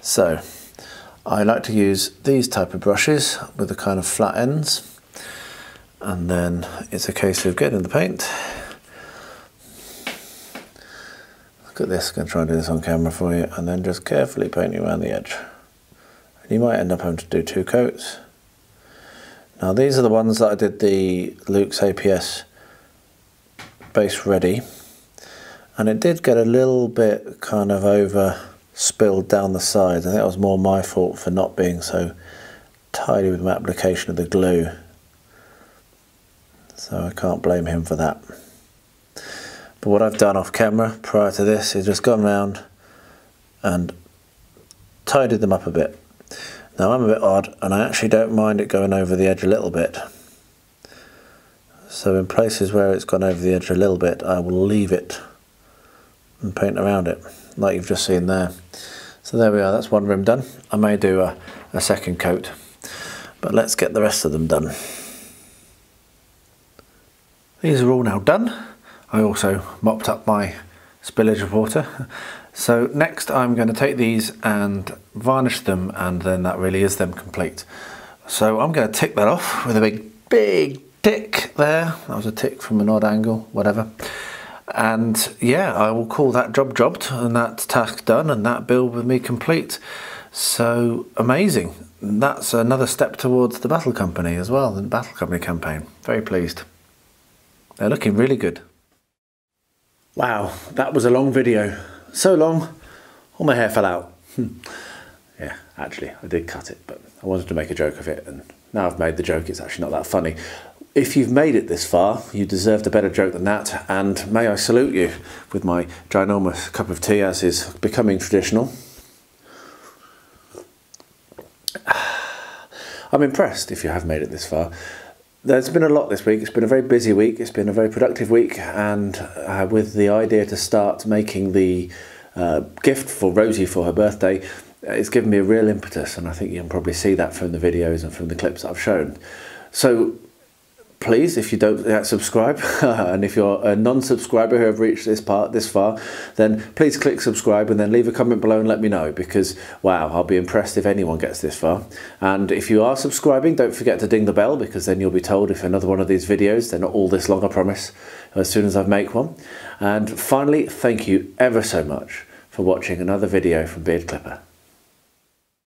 So I like to use these type of brushes with the kind of flat ends, and then it's a case of getting the paint. Look at this, I'm going to try and do this on camera for you, and then just carefully painting around the edge. And you might end up having to do 2 coats. Now these are the ones that I did the Luke's APS base ready, and it did get a little bit kind of over spilled down the sides. I think that was more my fault for not being so tidy with my application of the glue, so I can't blame him for that. But what I've done off camera prior to this is just gone round and tidied them up a bit. Now I'm a bit odd, and I actually don't mind it going over the edge a little bit. So in places where it's gone over the edge a little bit, I will leave it and paint around it, like you've just seen there. So there we are, that's one rim done. I may do a second coat, but let's get the rest of them done. These are all now done. I also mopped up my spillage of water. So next I'm going to take these and varnish them, and then that really is them complete. So I'm going to tick that off with a big tick there. That was a tick from an odd angle, whatever. And yeah, I will call that job jobbed, and that task done, and that build with me complete. So amazing. That's another step towards the Battle Company as well, the Battle Company campaign. Very pleased. They're looking really good. Wow, that was a long video. So long, all my hair fell out. Yeah, actually, I did cut it, but I wanted to make a joke of it, and now I've made the joke, it's actually not that funny. If you've made it this far, you deserved a better joke than that, and may I salute you with my ginormous cup of tea, as is becoming traditional. I'm impressed if you have made it this far. There's been a lot this week. It's been a very busy week. It's been a very productive week, and with the idea to start making the gift for Rosie for her birthday, it's given me a real impetus, and I think you can probably see that from the videos and from the clips that I've shown. So please, if you don't yet subscribe, and if you're a non-subscriber who have reached this far, then please click subscribe and then leave a comment below and let me know, because wow, I'll be impressed if anyone gets this far. And if you are subscribing, don't forget to ding the bell, because then you'll be told if another one of these videos, they're not all this long, I promise, as soon as I make one. And finally, thank you ever so much for watching another video from Beard Clipper.